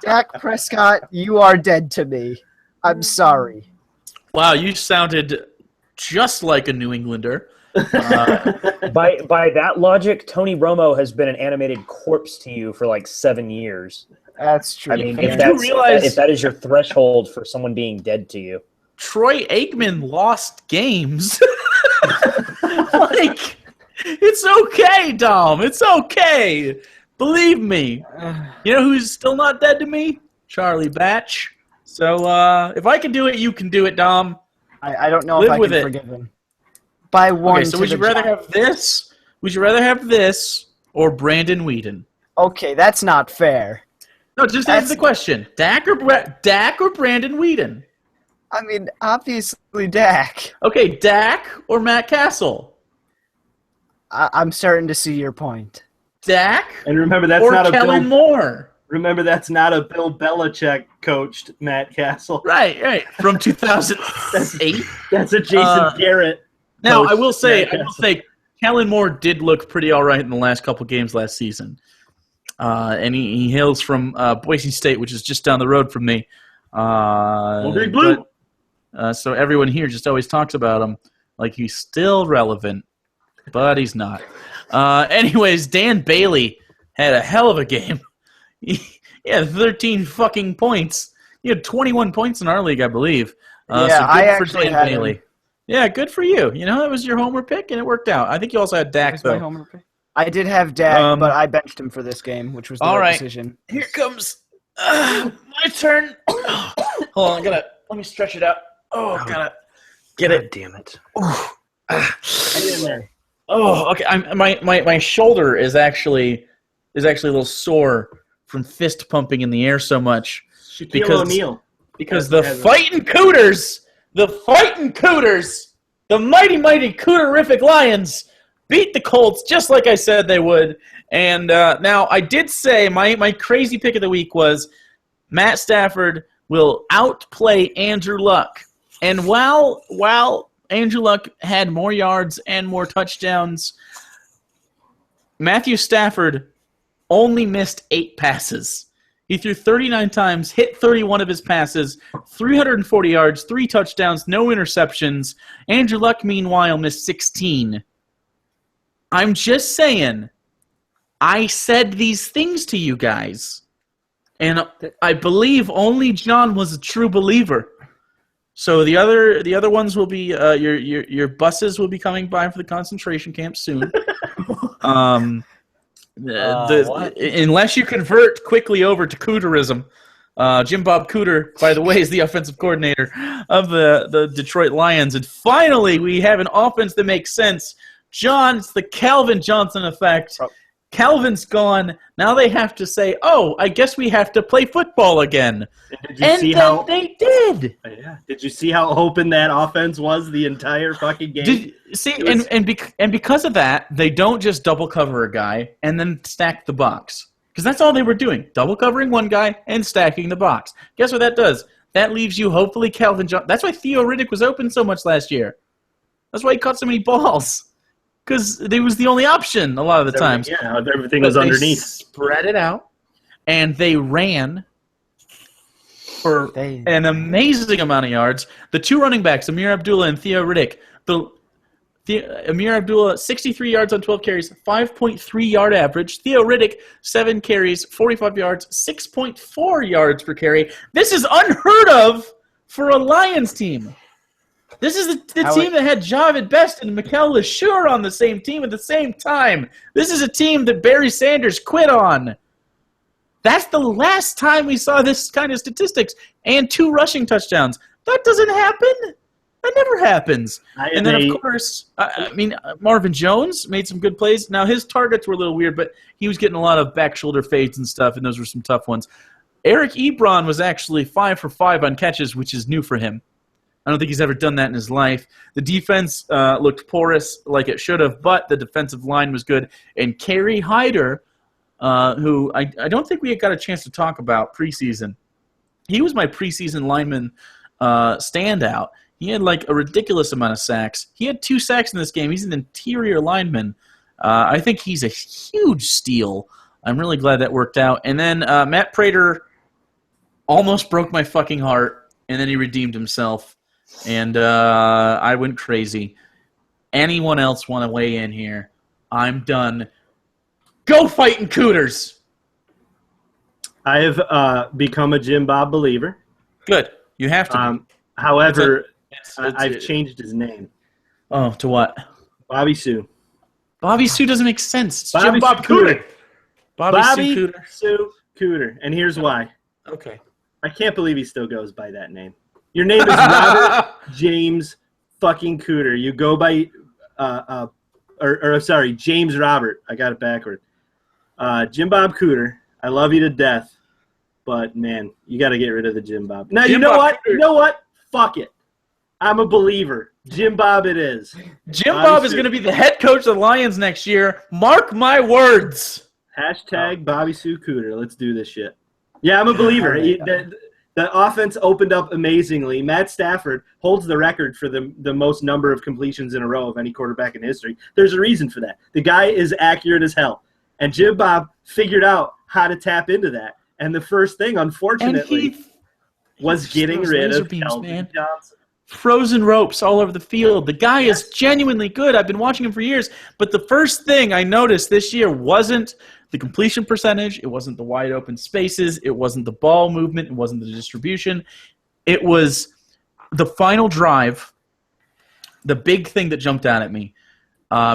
Dak Prescott, you are dead to me. I'm sorry. Wow, you sounded just like a New Englander. By that logic, Tony Romo has been an animated corpse to you for like 7 years. That's true. I mean, if that is your threshold for someone being dead to you. Troy Aikman lost games. Like, it's okay, Dom. It's okay. Believe me. You know who's still not dead to me? Charlie Batch. So if I can do it, you can do it, Dom. I don't know if I can forgive him. By 1. Okay, so would you rather have this? Would you rather have this or Brandon Whedon? Okay, that's not fair. No, just answer the question. Dak or Brandon Whedon? I mean, obviously Dak. Okay, Dak or Matt Castle? I'm starting to see your point. Dak and remember, that's or not a Kellen Moore? Remember, that's not a Bill Belichick coached Matt Castle. Right. From 2008. That's a Jason Garrett. Now, I will say, Kellen Moore did look pretty all right in the last couple games last season. And he hails from Boise State, which is just down the road from me. Big Blue. So everyone here just always talks about him like he's still relevant, but he's not. Anyways, Dan Bailey had a hell of a game. He had 13 fucking points. He had 21 points in our league, I believe. Yeah, so good I for actually Dan had Bailey. him. Yeah, good for you. You know, that was your homer pick, and it worked out. I think you also had Dak, though. My homer pick? I did have Dak, but I benched him for this game, which was the right decision. Here comes my turn. Hold on, let me stretch it out. Gotta get it. Damn it. Okay. My shoulder is actually a little sore from fist pumping in the air so much because the fighting Cooters, the mighty Cooterific Lions beat the Colts just like I said they would. And now I did say my crazy pick of the week was Matt Stafford will outplay Andrew Luck. And while Andrew Luck had more yards and more touchdowns, Matthew Stafford only missed 8 passes. He threw 39 times, hit 31 of his passes, 340 yards, 3 touchdowns, no interceptions. Andrew Luck, meanwhile, missed 16. I'm just saying, I said these things to you guys, and I believe only John was a true believer. So the other ones will be your buses will be coming by for the concentration camp soon. Unless you convert quickly over to Cooterism. Jim Bob Cooter, by the way, is the offensive coordinator of the Detroit Lions. And finally, we have an offense that makes sense. John, it's the Calvin Johnson effect. Calvin's gone. Now they have to say, "Oh, I guess we have to play football again." They did. Yeah. Did you see how open that offense was the entire fucking game? Because of that, they don't just double cover a guy and then stack the box. Because that's all they were doing, double covering one guy and stacking the box. Guess what that does? That leaves you hopefully Calvin Johnson. That's why Theo Riddick was open so much last year. That's why he caught so many balls. Because it was the only option a lot of the times. Yeah, everything was underneath. Spread it out, and they ran for an amazing amount of yards. The 2 running backs, Amir Abdullah and Theo Riddick, Amir Abdullah, 63 yards on 12 carries, 5.3 yard average. Theo Riddick, 7 carries, 45 yards, 6.4 yards per carry. This is unheard of for a Lions team. This is the team that had Javid Best and Mikel LeSure on the same team at the same time. This is a team that Barry Sanders quit on. That's the last time we saw this kind of statistics and 2 rushing touchdowns. That doesn't happen. That never happens. And then, of course, Marvin Jones made some good plays. Now, his targets were a little weird, but he was getting a lot of back shoulder fades and stuff, and those were some tough ones. Eric Ebron was actually 5 for 5 on catches, which is new for him. I don't think he's ever done that in his life. The defense looked porous like it should have, but the defensive line was good. And Kerry Hyder, who I don't think we got a chance to talk about preseason, he was my preseason lineman standout. He had like a ridiculous amount of sacks. He had 2 sacks in this game. He's an interior lineman. I think he's a huge steal. I'm really glad that worked out. And then Matt Prater almost broke my fucking heart, and then he redeemed himself. And I went crazy. Anyone else want to weigh in here? I'm done. Go fighting Cooters! I have become a Jim Bob believer. Good. You have to be. However, I've changed his name. Oh, to what? Bobby Sue. Bobby Sue doesn't make sense. It's Bobby Jim Bob Cooter. Bobby Sue Cooter. Sue Cooter. And here's why. Okay. I can't believe he still goes by that name. Your name is Robert James fucking Cooter. You go by, James Robert. I got it backward. Jim Bob Cooter. I love you to death, but man, you got to get rid of the Jim Bob. Now, you know what? You know what? Fuck it. I'm a believer. Jim Bob it is. Jim Bob is going to be the head coach of the Lions next year. Mark my words. Hashtag Bobby Sue Cooter. Let's do this shit. Yeah, I'm a believer. The offense opened up amazingly. Matt Stafford holds the record for the most number of completions in a row of any quarterback in history. There's a reason for that. The guy is accurate as hell. And Jim Bob figured out how to tap into that. And the first thing, unfortunately, was getting rid of Calvin Johnson. Frozen ropes all over the field. The guy is genuinely good. I've been watching him for years. But the first thing I noticed this year wasn't the completion percentage. It wasn't the wide open spaces. It wasn't the ball movement. It wasn't the distribution. It was the final drive, the big thing that jumped out at me.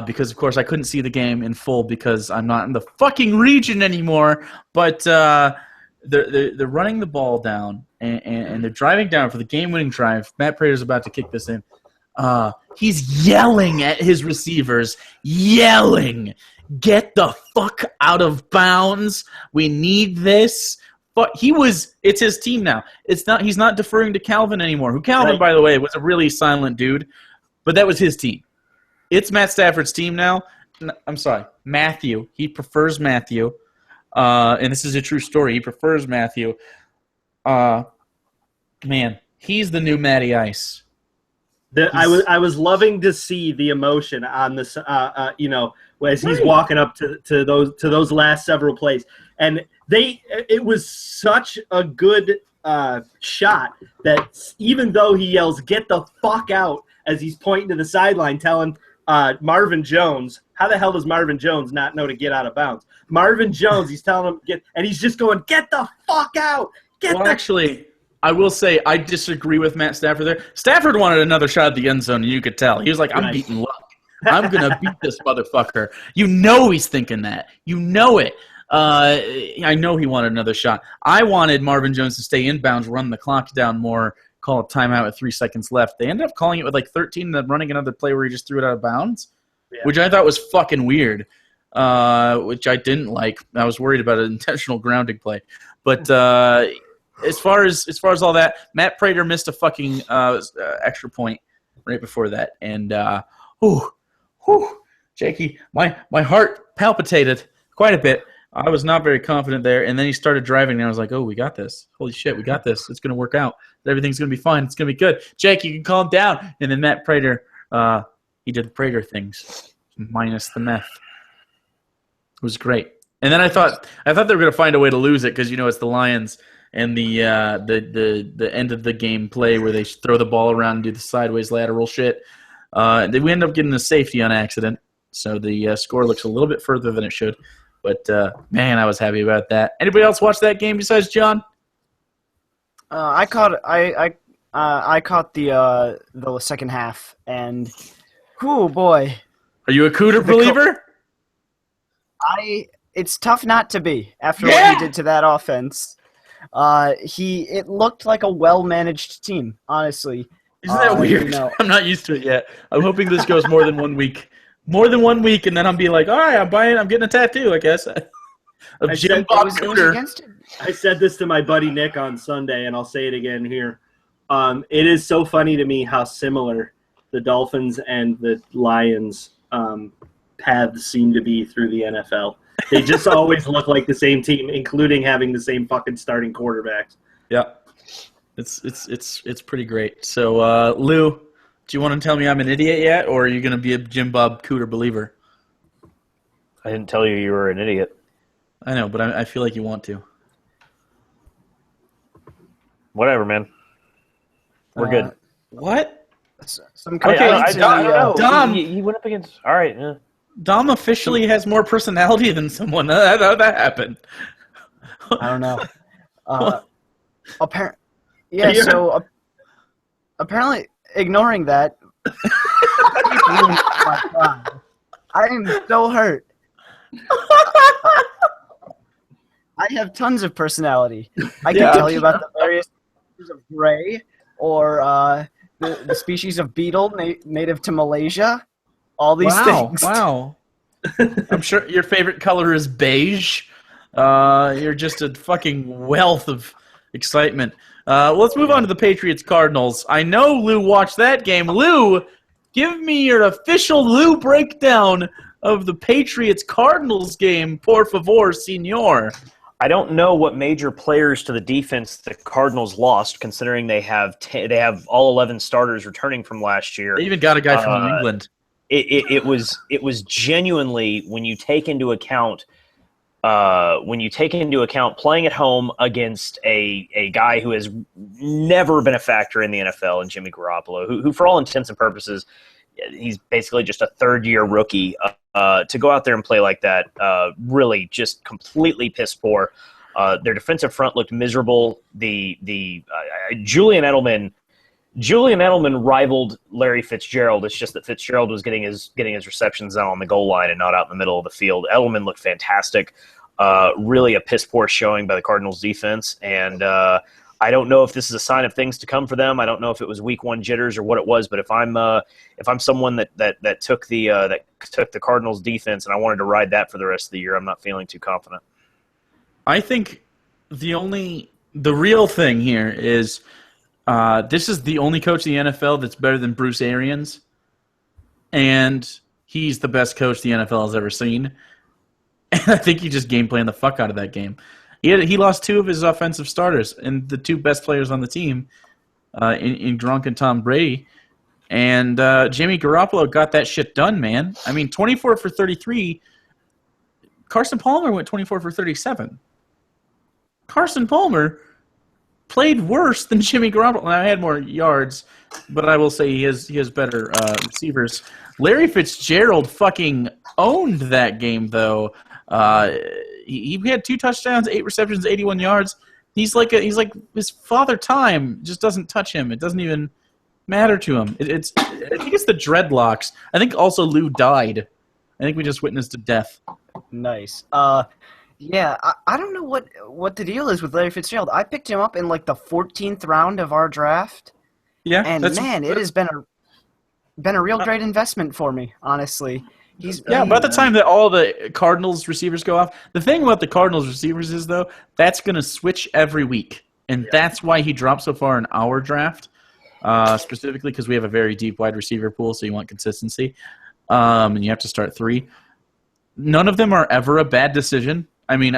Because, of course, I couldn't see the game in full because I'm not in the fucking region anymore. But they're running the ball down, and they're driving down for the game-winning drive. Matt Prater's about to kick this in. He's yelling at his receivers, yelling, "Get the fuck out of bounds. We need this." But it's his team now. He's not deferring to Calvin anymore. Who Calvin, by the way, was a really silent dude, but that was his team. It's Matt Stafford's team now. I'm sorry, Matthew. He prefers Matthew. And this is a true story. He prefers Matthew. Man, he's the new Matty Ice. I was loving to see the emotion on this, as he's walking up to those last several plays, and it was such a good shot that even though he yells "Get the fuck out" as he's pointing to the sideline, telling Marvin Jones, how the hell does Marvin Jones not know to get out of bounds? Marvin Jones, he's telling him and he's just going, "Get the fuck out!" Actually, I will say I disagree with Matt Stafford there. Stafford wanted another shot at the end zone, and you could tell. He was like, "I'm beating luck. I'm going to beat this motherfucker." You know he's thinking that. You know it. I know he wanted another shot. I wanted Marvin Jones to stay inbounds, run the clock down more, call a timeout with 3 seconds left. They ended up calling it with like 13 and then running another play where he just threw it out of bounds, which I thought was fucking weird, which I didn't like. I was worried about an intentional grounding play. But as far as all that, Matt Prater missed a fucking extra point right before that. And, Jakey, my heart palpitated quite a bit. I was not very confident there, and then he started driving, and I was like, "Oh, we got this! Holy shit, we got this! It's gonna work out. Everything's gonna be fine. It's gonna be good." Jake, you can calm down. And then Matt Prater, he did the Prater things, minus the meth. It was great. And then I thought they were gonna find a way to lose it because it's the Lions and the end of the game play where they throw the ball around and do the sideways lateral shit. We end up getting a safety on accident, so the score looks a little bit further than it should. But, man, I was happy about that. Anybody else watch that game besides John? I I caught the second half, and oh boy, Are you a Cooter believer? It's tough not to be after what he did to that offense. It looked like a well-managed team, honestly. Isn't that weird? I'm not used to it yet. I'm hoping this goes more than 1 week. More than 1 week, and then I'm be like, all right, I'm getting a tattoo, I guess. Of Jim Bob Cooter. I said this to my buddy Nick on Sunday, and I'll say it again here. It is so funny to me how similar the Dolphins and the Lions paths seem to be through the NFL. They just always look like the same team, including having the same fucking starting quarterbacks. Yeah, it's pretty great. So, Lou, do you want to tell me I'm an idiot yet, or are you going to be a Jim Bob Cooter believer? I didn't tell you were an idiot. I know, but I feel like you want to. Whatever, man. We're good. What? Some I don't know. Dom. He went up against. All right. Yeah. Dom officially has more personality than someone. How did that happen? I don't know. Apparently, apparently, ignoring that, I am so hurt. I have tons of personality. I can tell you about the various species of gray, or the species of beetle native to Malaysia. All these things. Wow. I'm sure your favorite color is beige. You're just a fucking wealth of excitement. Let's move on to the Patriots-Cardinals. I know Lou watched that game. Lou, give me your official Lou breakdown of the Patriots-Cardinals game, por favor, senor. I don't know what major players to the defense the Cardinals lost, considering they have all 11 starters returning from last year. They even got a guy from New England. It was genuinely, when you take into account playing at home against a guy who has never been a factor in the NFL, and Jimmy Garoppolo, who for all intents and purposes, he's basically just a third-year rookie. To go out there and play like that, really just completely piss poor. Their defensive front looked miserable. Julian Edelman rivaled Larry Fitzgerald. It's just that Fitzgerald was getting his receptions out on the goal line and not out in the middle of the field. Edelman looked fantastic. Really a piss poor showing by the Cardinals defense, and I don't know if this is a sign of things to come for them. I don't know if it was week one jitters or what it was, but if I'm someone that took the Cardinals defense and I wanted to ride that for the rest of the year, I'm not feeling too confident. I think the real thing here is this is the only coach in the NFL that's better than Bruce Arians, and he's the best coach the NFL has ever seen. And I think he just game planned the fuck out of that game. He lost two of his offensive starters and the two best players on the team in Gronk and Tom Brady. And Jimmy Garoppolo got that shit done, man. I mean, 24 for 33. Carson Palmer went 24 for 37. Carson Palmer played worse than Jimmy Garoppolo. Now, I had more yards, but I will say he has better receivers. Larry Fitzgerald fucking owned that game, though. He had 2 touchdowns, 8 receptions, 81 yards. He's like his father time just doesn't touch him. It doesn't even matter to him. I think it's the dreadlocks. I think also Lou died. I think we just witnessed a death. Nice. Yeah, I don't know what the deal is with Larry Fitzgerald. I picked him up in like the 14th round of our draft. Yeah, and man, it has been a real great investment for me, honestly. By the time that all the Cardinals receivers go off, the thing about the Cardinals receivers is, though, that's going to switch every week. And that's why he dropped so far in our draft, specifically because we have a very deep wide receiver pool, so you want consistency. And you have to start 3. None of them are ever a bad decision. I mean,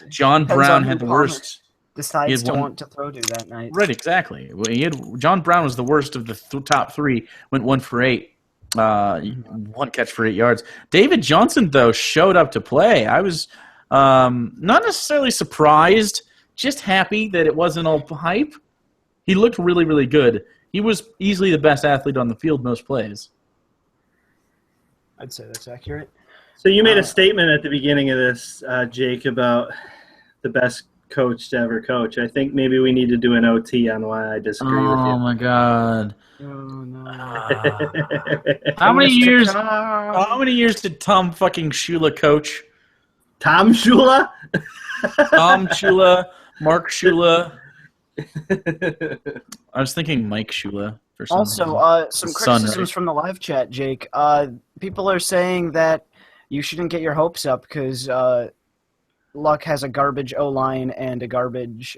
John Brown had the worst. Decides to want to throw to that night. Right, exactly. John Brown was the worst of the top 3. Went 1 for 8, 1 catch for 8 yards. David Johnson, though, showed up to play. I was not necessarily surprised, just happy that it wasn't all hype. He looked really, really good. He was easily the best athlete on the field most plays. I'd say that's accurate. So you made a statement at the beginning of this, Jake, about the best coach to ever coach. I think maybe we need to do an OT on why I disagree with you. Oh my God! Oh no. How many Mr. years? Tom. How many years did Tom fucking Shula coach? Tom Shula? Tom Shula, Mark Shula. I was thinking Mike Shula for some reason. Also, some His son, criticisms right? from the live chat, Jake. People are saying that you shouldn't get your hopes up because Luck has a garbage O-line and a garbage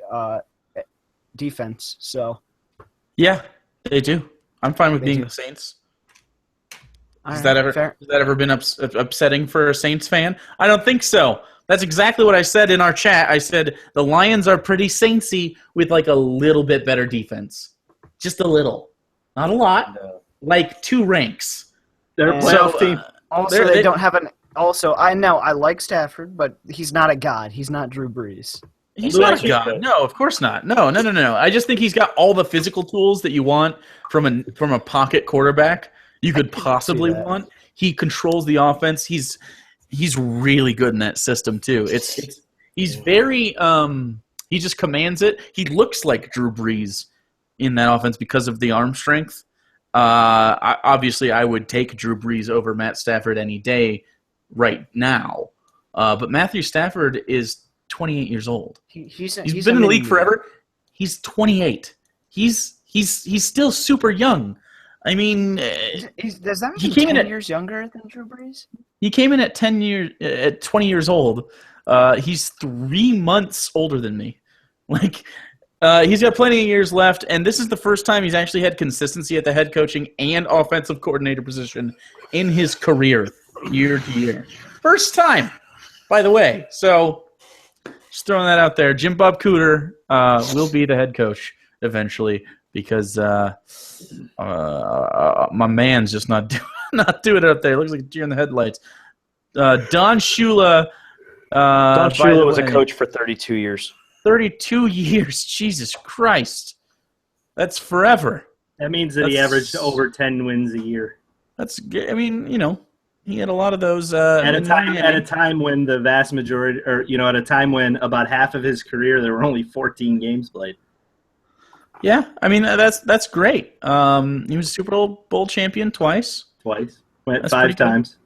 defense. So Yeah, they do. I'm fine with They being do. the Saints. all Has right, that fair. ever been upsetting for a Saints fan? I don't think so. That's exactly what I said in our chat. I said the Lions are pretty Saintsy with like a little bit better defense, just a little, not a lot, like 2 ranks. They're a And- playoff team. Also, they- they don't have an. Also, I know I like Stafford, but he's not a god. He's not Drew Brees. He's Lou, I not a think god. No, of course not. No. I just think he's got all the physical tools that you want from a pocket quarterback you could possibly that. want. He controls the offense. He's really good in that system too. He's very he just commands it. He looks like Drew Brees in that offense because of the arm strength. Obviously, I would take Drew Brees over Matt Stafford any day right now. But Matthew Stafford is 28 years old. He's Been in the league forever. He's 28. He's still super young. I mean, Does that He make came him in 10 at- years younger than Drew Brees? he came in at 20 years old. He's 3 months older than me. Like, he's got plenty of years left, and this is the first time he's actually had consistency at the head coaching and offensive coordinator position in his career, year to year. First time, by the way. So, just throwing that out there. Jim Bob Cooter will be the head coach eventually because my man's just not doing it up there. It looks like a deer in the headlights. Don Shula. Don by Shula the was a way, coach for 32 years. 32 years. Jesus Christ. That's forever. That means that he That's- averaged over 10 wins a year. That's good. I mean, he had a lot of those. At a in time Miami. when the vast majority, or at a time when about half of his career there were only 14 games played. Yeah, I mean that's great. He was a Super Bowl champion twice. Twice. Went That's pretty 5 good. times.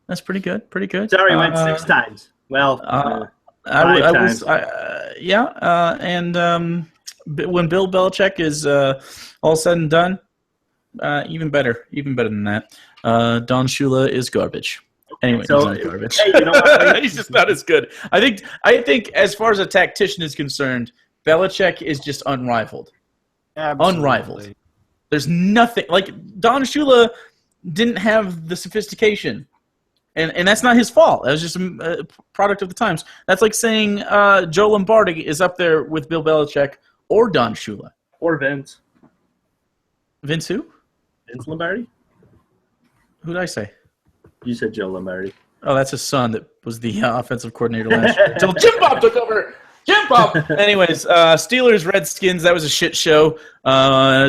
That's pretty good. Pretty good. Sorry, went 6 times. Well, I 5 was, when Bill Belichick is all said and done, even better than that. Don Shula is garbage. Anyway, So, he's not garbage. hey, you know what? He's just not as good. I think as far as a tactician is concerned, Belichick is just unrivaled. Absolutely. Unrivaled. There's nothing like Don Shula didn't have the sophistication. And that's not his fault. That was just a product of the times. That's like saying Joe Lombardi is up there with Bill Belichick or Don Shula. Or Vince. Vince who? Vince Lombardi? Who did I say? You said Joe Lombardi. Oh, that's his son that was the offensive coordinator last year until Jim Bob took over. Jim Bob! Anyways, Steelers, Redskins, that was a shit show.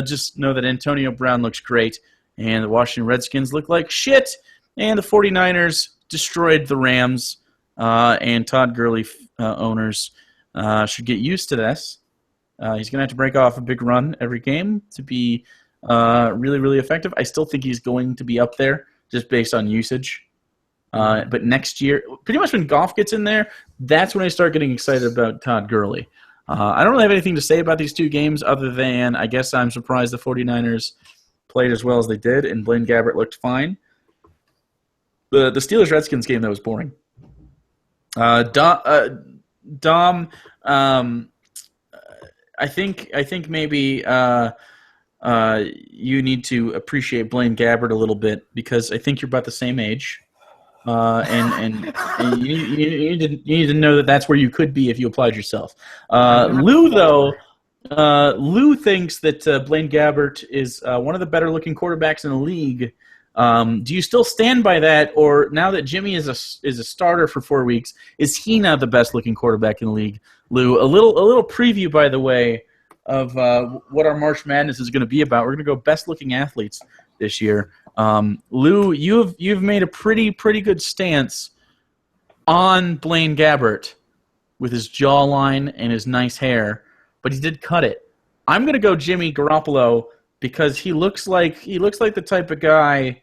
Just know that Antonio Brown looks great, and the Washington Redskins look like shit, and the 49ers destroyed the Rams, and Todd Gurley owners should get used to this. He's going to have to break off a big run every game to be really, really effective. I still think he's going to be up there just based on usage. But next year, pretty much when Goff gets in there, that's when I start getting excited about Todd Gurley. I don't really have anything to say about these 2 games other than I guess I'm surprised the 49ers played as well as they did, and Blaine Gabbert looked fine. The Steelers-Redskins game, that was boring. Dom, I think maybe you need to appreciate Blaine Gabbert a little bit because I think you're about the same age. And you need to know that that's where you could be if you applied yourself. Lou thinks that Blaine Gabbert is one of the better looking quarterbacks in the league. Do you still stand by that, or now that Jimmy is a starter for 4 weeks, is he now the best looking quarterback in the league? Lou, a little preview, by the way, of what our March Madness is going to be about. We're going to go best looking athletes this year. Lou, you've made a pretty good stance on Blaine Gabbert with his jawline and his nice hair, but he did cut it. I'm gonna go Jimmy Garoppolo because he looks like the type of guy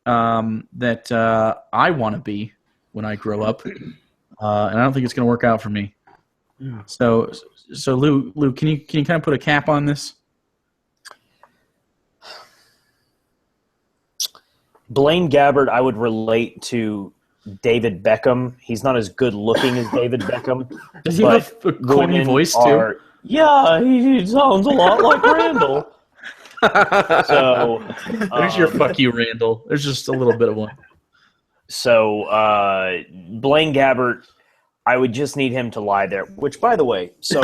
that I want to be when I grow up, and I don't think it's gonna work out for me. So Lou, can you kind of put a cap on this? Blaine Gabbert, I would relate to David Beckham. He's not as good looking as David Beckham. Does he have a corny voice too? Yeah, he sounds a lot like Randall. So there's your fuck you, Randall. There's just a little bit of one. So Blaine Gabbert, I would just need him to lie there. Which, by the way, so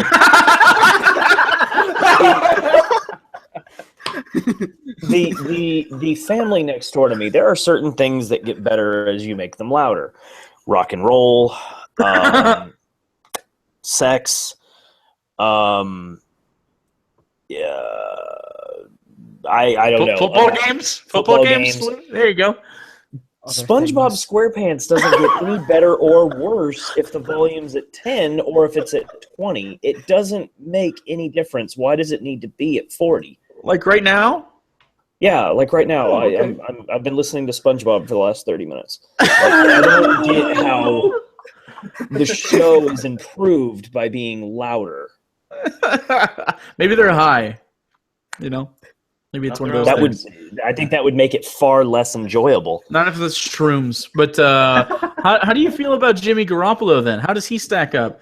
the family next door to me, there are certain things that get better as you make them louder. Rock and roll, sex, yeah. I don't know. Football games? Football games? There you go. SpongeBob SquarePants doesn't get any better or worse if the volume's at 10 or if it's at 20. It doesn't make any difference. Why does it need to be at 40? Like right now? Yeah, like right now. Oh, okay. I've been listening to SpongeBob for the last 30 minutes. Like, I don't get how the show is improved by being louder. Maybe they're high. You know? Maybe it's one of those things. I think that would make it far less enjoyable. Not if it's shrooms. But how do you feel about Jimmy Garoppolo then? How does he stack up?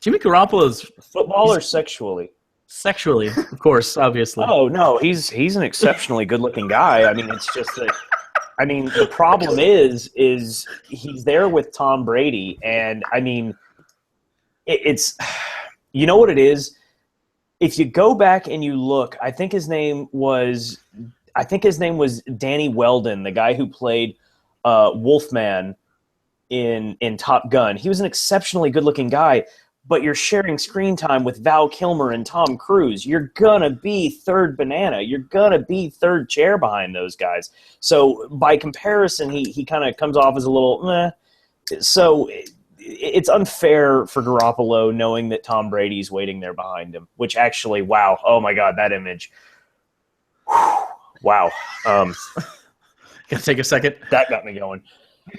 Jimmy Garoppolo's football or sexually? Sexually, of course, obviously. Oh no, he's an exceptionally good-looking guy. I mean, it's just that. I mean, the problem is he's there with Tom Brady, and I mean, it's you know what it is. If you go back and you look, I think his name was Danny Weldon, the guy who played Wolfman in Top Gun. He was an exceptionally good-looking guy, but you're sharing screen time with Val Kilmer and Tom Cruise. You're gonna be third banana. You're gonna be third chair behind those guys. So by comparison, he kind of comes off as a little meh. So it's unfair for Garoppolo knowing that Tom Brady's waiting there behind him, which actually, wow. Oh my God, that image. Wow. Gotta take a second. That got me going.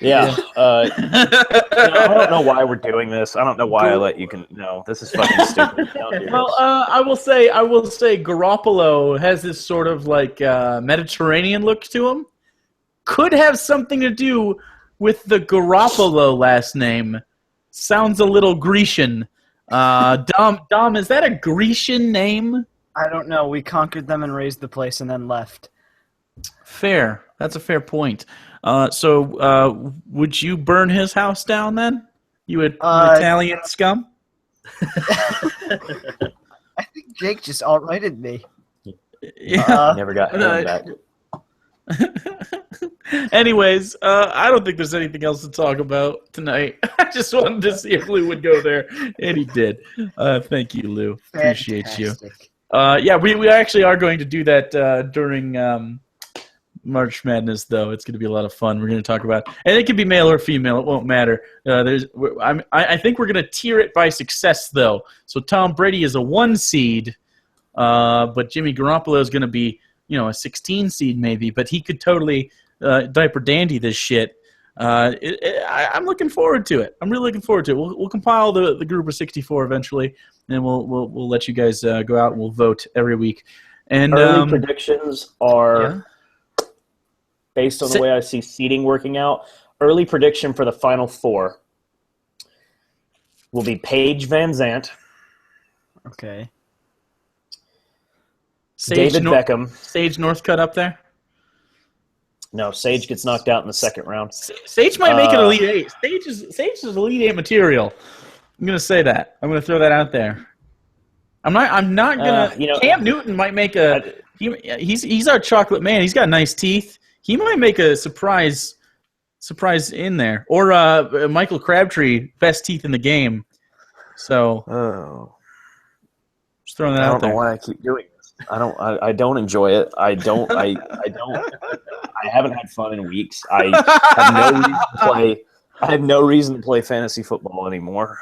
Yeah. I don't know why we're doing this. I don't know why I let you no, this is fucking stupid. Well, I will say Garoppolo has this sort of like Mediterranean look to him. Could have something to do with the Garoppolo last name. Sounds a little Grecian. Dom, is that a Grecian name? I don't know. We conquered them and razed the place and then left. Fair. That's a fair point. So would you burn his house down then? You Italian scum? I think Jake just alt-righted me. Yeah. Never got him back. Anyways, I don't think there's anything else to talk about tonight. I just wanted to see if Lou would go there, and he did. Thank you, Lou. Appreciate you. Yeah, we actually are going to do that during March Madness, though. It's going to be a lot of fun. We're going to talk about, and it can be male or female. It won't matter. I think we're going to tier it by success, though. So Tom Brady is a 1 seed, but Jimmy Garoppolo is going to be, a 16 seed maybe. But he could totally diaper dandy this shit. I'm looking forward to it. I'm really looking forward to it. We'll compile the group of 64 eventually, and we'll let you guys go out and we'll vote every week. And early predictions are based on the way I see seeding working out. Early prediction for the Final Four will be Paige Van Zandt. Okay. David Beckham. Sage Northcutt up there? No, Sage gets knocked out in the second round. Sage might make an Elite Eight. Sage is Elite Eight material. I'm gonna say that. I'm gonna throw that out there. I'm not gonna. Cam Newton might make a. He's our chocolate man. He's got nice teeth. He might make a surprise in there. Or Michael Crabtree, best teeth in the game. So. Just throwing that out there. I don't know why I keep doing this. I don't enjoy it. I haven't had fun in weeks. I have no reason to play I have no reason to play fantasy football anymore.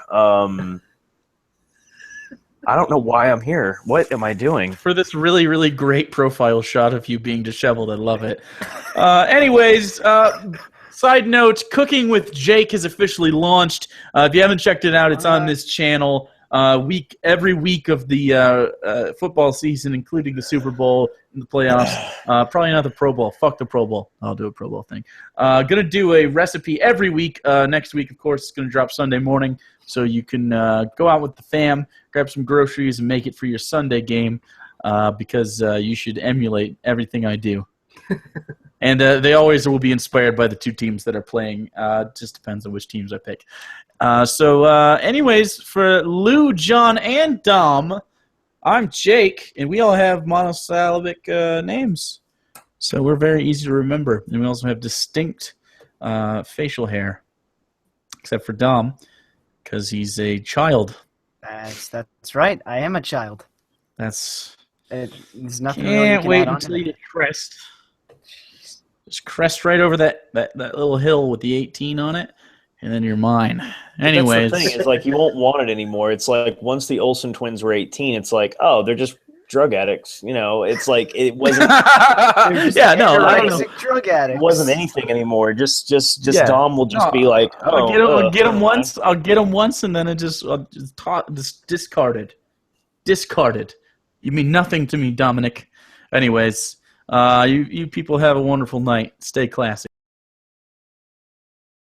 I don't know why I'm here. What am I doing? For this really, really great profile shot of you being disheveled. I love it. Anyways, side note, Cooking with Jake has officially launched. If you haven't checked it out, it's on this channel. Every week of the football season, including the Super Bowl and the playoffs. Probably not the Pro Bowl. Fuck the Pro Bowl. I'll do a Pro Bowl thing. Gonna do a recipe every week. Next week, of course, it's gonna drop Sunday morning, so you can go out with the fam, grab some groceries, and make it for your Sunday game. Because you should emulate everything I do. And they always will be inspired by the two teams that are playing. Just depends on which teams I pick. Anyways, for Lou, John, and Dom, I'm Jake, and we all have monosyllabic names. So we're very easy to remember. And we also have distinct facial hair, except for Dom, because he's a child. That's right. I am a child. There's nothing Can't really you can wait add on until to you that. get crest. Just crest right over that little hill with the 18 on it, and then you're mine. Anyways, That's the thing. It's like you won't want it anymore. It's like once the Olsen twins were 18, it's like, oh, they're just drug addicts. You know, it's like it wasn't. yeah, no, I don't know. Drug addicts. It wasn't anything anymore. Just Dom will just be like, oh, I'll get him once. I'll get him once, and then just discarded. Discarded. You mean nothing to me, Dominic. Anyways, you people have a wonderful night. Stay classy.